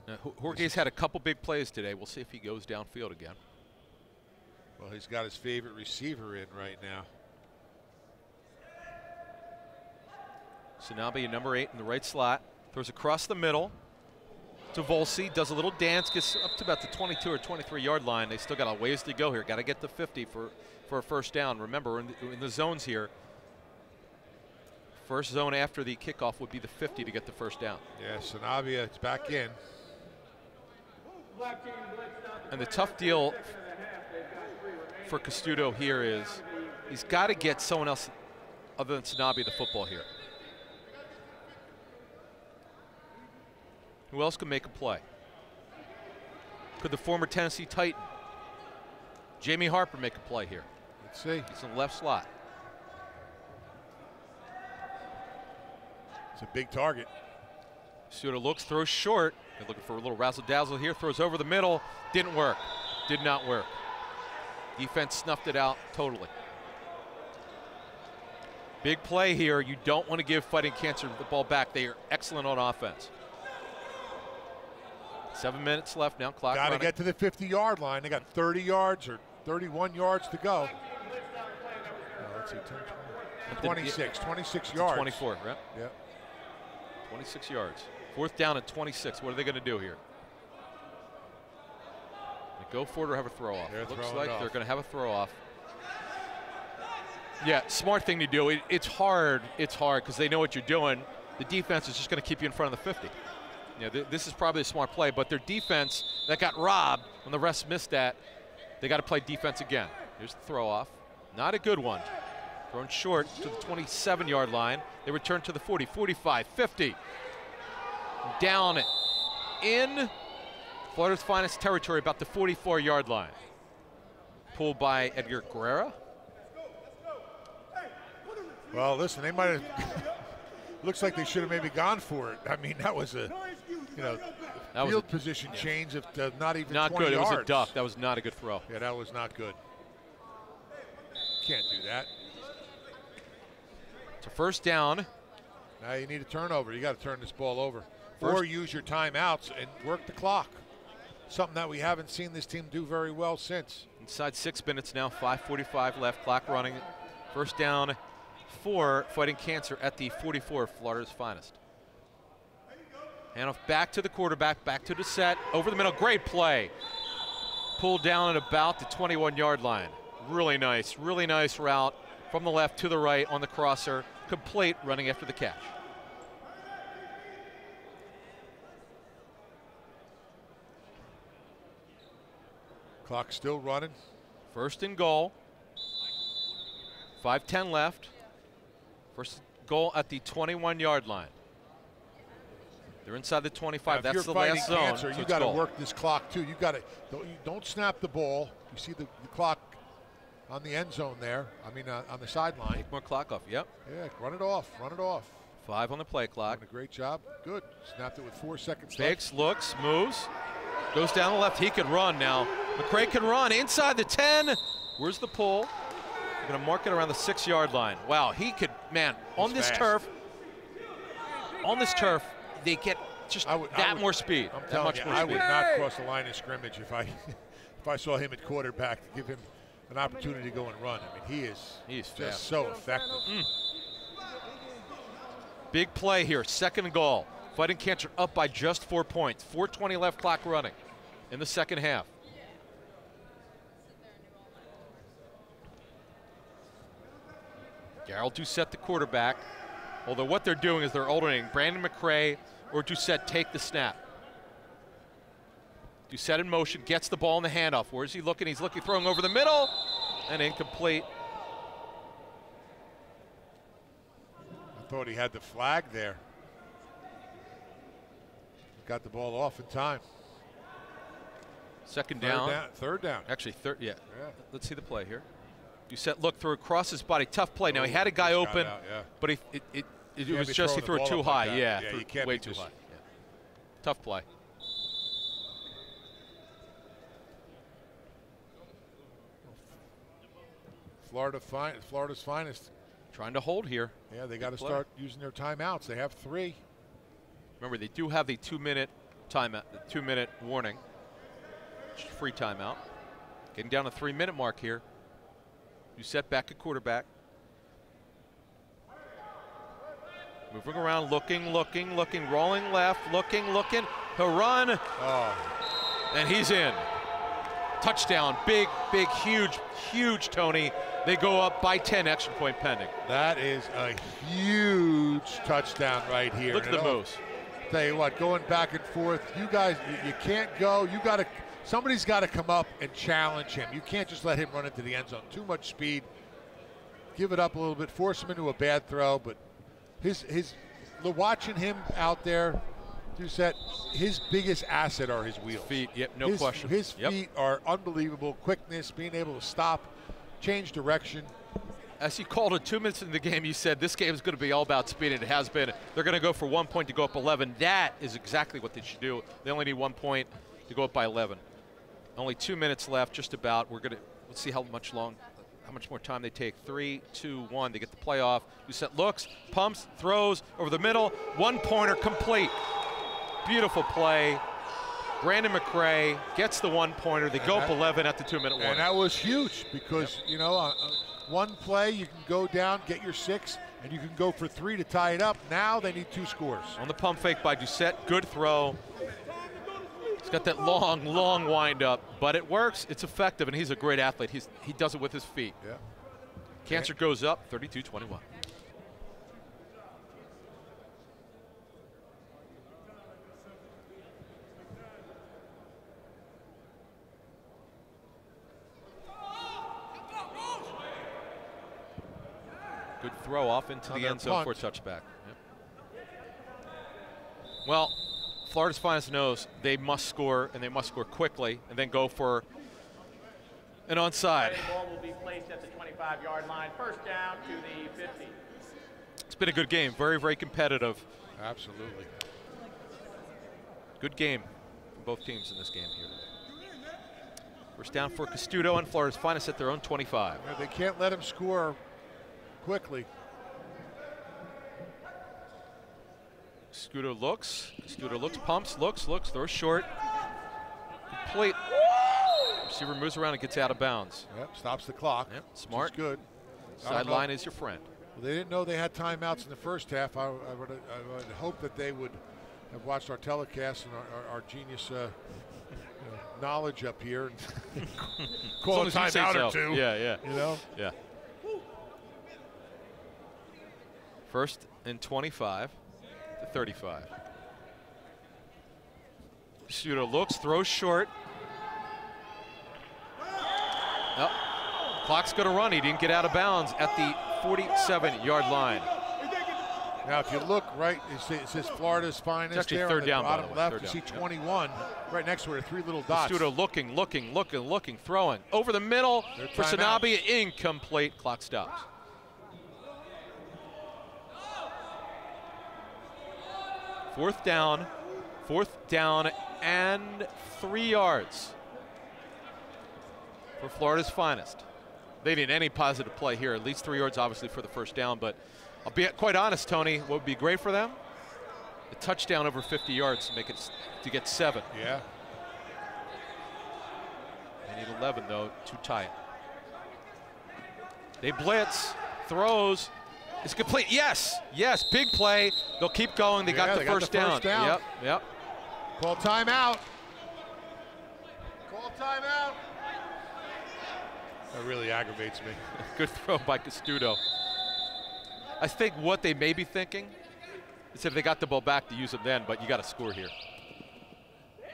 Now, Jorge's had a couple big plays today. We'll see if he goes downfield again. Well, he's got his favorite receiver in right now. Sanabi, number 8 in the right slot. Throws across the middle to Volsi. Does a little dance. Gets up to about the 22 or 23-yard line. They still got a ways to go here. Got to get to 50 for a first down. Remember, we're in the zones here. First zone after the kickoff would be the 50 to get the first down. Yeah, Sanabia is back in. And the tough deal for Castudo here is he's got to get someone else other than Sanabi the football here. Who else can make a play? Could the former Tennessee Titan, Jamie Harper, make a play here? Let's see. He's in the left slot. It's a big target. Castudo looks, throws short. They're looking for a little razzle-dazzle here. Throws over the middle. Didn't work. Did not work. Defense snuffed it out totally. Big play here. You don't want to give Fighting Cancer the ball back. They are excellent on offense. 7 minutes left now. Clock running. Got to get to the 50-yard line. They got 30 yards or 31 yards to go. Let's see, 26 yards. 24, right? Yep. 26 yards. Fourth down at 26. What are they going to do here? They go for it or have a throw off? It looks like they're going to have a throw off. Yeah, smart thing to do. It's hard. It's hard because they know what you're doing. The defense is just going to keep you in front of the 50. Yeah, this is probably a smart play, but their defense that got robbed when the refs missed that, they got to play defense again. Here's the throw off. Not a good one. Thrown short to the 27-yard line. They return to the 40, 45, 50. Down in Florida's finest territory, about the 44-yard line. Pulled by Edgar Guerrera. Well, listen, they might have. Looks like they should have maybe gone for it. I mean, that was a, field position change of not even 20 not good. yards. It was a duck. That was not a good throw. Yeah, that was not good. Can't do that. It's a first down. Now you need a turnover. You got to turn this ball over. Or use your timeouts and work the clock. Something that we haven't seen this team do very well since. Inside 6 minutes now, 5:45 left, clock running. First down for Fighting Cancer at the 44, Florida's finest. Handoff back to the quarterback, back to the set, over the middle, great play. Pulled down at about the 21-yard line. Really nice route from the left to the right on the crosser, complete, running after the catch. Clock still running. First and goal. 5:10 left. First goal at the 21-yard line. They're inside the 25. Now, that's the last zone. Cancer, so you got to work this clock too. You got to don't snap the ball. You see the clock on the end zone there. I mean on the sideline. Take more clock off. Yep. Yeah, run it off. 5 on the play clock. Doing a great job. Good. Snapped it with 4 seconds Fakes, left. looks, moves, goes down the left. He can run now. McCray can run inside the 10. Where's the pull? They're going to mark it around the 6-yard line. Wow, he could, man, on this turf, they get just more speed. I'm telling you, I would not cross the line of scrimmage if I saw him at quarterback to give him an opportunity to go and run. I mean, he's just fast. so effective. Big play here, second and goal. Fighting Cancer up by just 4 points. 4:20 left, clock running in the second half. Darryl Doucette, the quarterback. Although what they're doing is they're alternating Brandon McCray or Doucette take the snap. Doucette in motion, gets the ball in the handoff. Where is he looking? He's looking, throwing over the middle, and incomplete. I thought he had the flag there. Got the ball off in time. Second down. Third down. Actually, third, yeah. Let's see the play here. Doucette looked through across his body. Tough play. Now, he had a guy open, but it was just he threw it too high. Yeah, you can't way too high. Yeah. Tough play. Florida's finest. Trying to hold here. Yeah, they got to start using their timeouts. They have 3. Remember, they do have the 2-minute timeout, the 2-minute warning. Free timeout. Getting down to 3-minute mark here. You set back at quarterback. Moving around, looking, rolling left, looking. He'll run. Oh. And he's in. Touchdown, big, huge, Tony. They go up by 10, extra point pending. That is a huge touchdown right here. Look at the moves. Tell you what, going back and forth, you guys, you can't go. You got to, somebody's got to come up and challenge him. You can't just let him run into the end zone. Too much speed. Give it up a little bit, force him into a bad throw, but watching him out there, his biggest asset are his wheels. Feet, yep, no question. His feet are unbelievable. Quickness, being able to stop, change direction. As you called it 2 minutes into the game, you said this game is going to be all about speed, and it has been. They're going to go for 1 point to go up 11. That is exactly what they should do. They only need 1 point to go up by 11. Only 2 minutes left, just about. Let's see how much more time they take. 3, 2, 1. They get the playoff. Doucette looks, pumps, throws over the middle. 1-pointer complete. Beautiful play. Brandon McCray gets the 1-pointer. They go up 11 at the 2-minute warning. And that was huge because, you know, one play you can go down, get your 6, and you can go for 3 to tie it up. Now they need 2 scores. On the pump fake by Doucette, good throw. He's got that long wind up, but it works. It's effective, and he's a great athlete. He does it with his feet. Yeah. Cancer goes up, 32-21. Good throw off into the end zone for a touchback. Yep. Well, Florida's finest knows they must score, and they must score quickly, and then go for an onside. Ball will be placed at the 25-yard line. First down to the 50. It's been a good game, very competitive. Absolutely. Good game from both teams in this game here. First down for Castudo and Florida's finest at their own 25. Yeah, they can't let him score quickly. Castudo looks, pumps, looks, throws short. Complete. Receiver moves around and gets out of bounds. Yep, stops the clock. Yep, smart. Good. Sideline is your friend. Well, they didn't know they had timeouts in the first half. I would hope that they would have watched our telecast and our genius knowledge up here and call a timeout or two. Yeah. You know? Yeah. First and 25 to 35. Castudo looks, throws short. Nope. Clock's going to run. He didn't get out of bounds at the 47-yard line. Now, if you look right, it says Florida's finest. It's actually there third on the down, by bottom the way. left. Third You see down. 21. Right next to it are 3 little dots. Castudo looking, throwing. Over the middle for timeout. Sanabi, incomplete. Clock stops. Fourth down and 3 yards for Florida's finest. They need any positive play here. At least 3 yards, obviously, for the first down. But I'll be quite honest, Tony, what would be great for them? A touchdown over 50 yards to get 7. Yeah. They need 11, though, to tie it. They blitz, throws. It's complete. Yes, big play. They'll keep going. They got the first down. Yep. Call timeout. That really aggravates me. Good throw by Castudo. I think what they may be thinking is if they got the ball back to use it then, but you got to score here.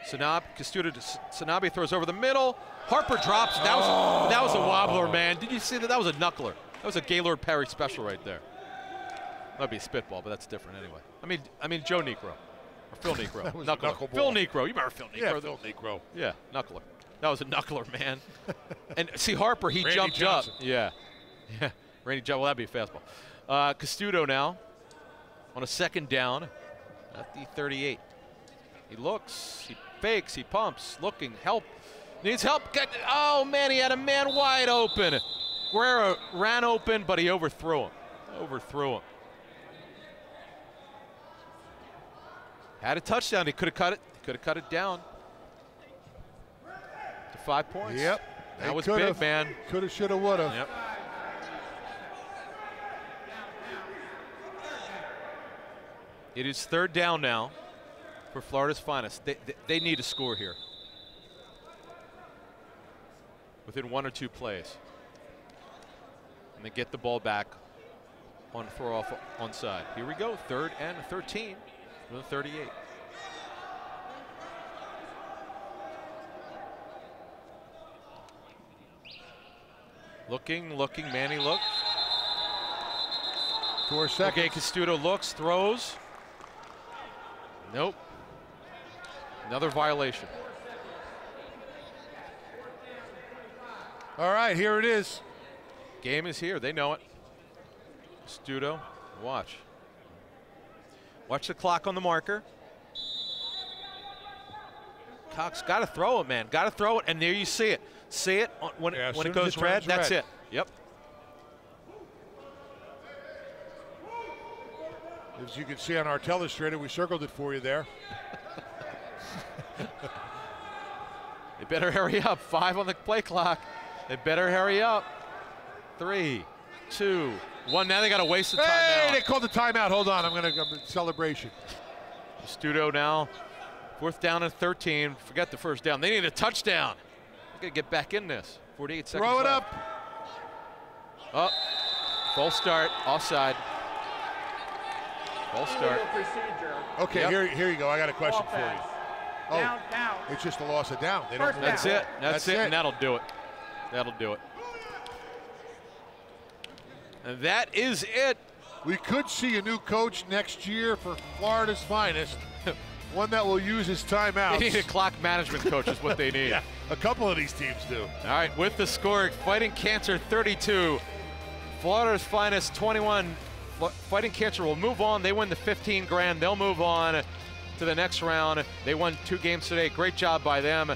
Sanabi throws over the middle. Harper drops. That was a wobbler, man. Did you see that? That was a knuckler. That was a Gaylord Perry special right there. That'd be a spitball, but that's different anyway. I mean Joe Negro or Phil Negro. That was Knuckler. Phil Negro. You remember Phil Negro? Yeah, Phil Negro. Yeah, knuckler. That was a knuckler, man. And see Harper, he Randy jumped Johnson. up. Yeah. Randy Johnson. Well, that'd be a fastball. Castudo now on a second down at the 38. He looks, he fakes, he pumps, looking, needs help. Oh man, he had a man wide open. Guerrero ran open, but he overthrew him. Overthrew him. Had a touchdown. He could have cut it. Could have cut it down to 5 points. Yep. That was big, man. Could have, should have, would have. Yep. It is 3rd down now for Florida's finest. They need to score here within 1 or 2 plays. And they get the ball back on throw off onside. Here we go, 3rd and 13 from the 38. Looking, Manny looks. 4 seconds. Okay, Castudo looks, throws. Nope. Another violation. All right, here it is. Game is here. They know it. Castudo, watch. Watch the clock on the marker. Cox got to throw it, man. Got to throw it, and there you see it. See it when it goes red. That's it. Yep. As you can see on our telestrator, we circled it for you there. They better hurry up. 5 on the play clock. They better hurry up. 3, 2, 1. Now they got to waste the timeout. Hey, they called the timeout. Hold on. I'm going to celebration. Castudo now. 4th down and 13. Forget the 1st down. They need a touchdown. They got to get back in this. 48 seconds Throw it left. up. Up. False start. Offside. False start. Okay, Yep. here you go. I got a question for you. Oh, Down. it's just a loss of down. They don't. That's it. That's it. And that'll do it. That'll do it. And that is it. We could see a new coach next year for Florida's finest. One that will use his timeouts. They need a clock management coach is what they need. Yeah, a couple of these teams do. All right, with the score, Fighting Cancer 32, Florida's finest 21. Fighting Cancer will move on. They win the 15 grand. They'll move on to the next round. They won 2 games today. Great job by them.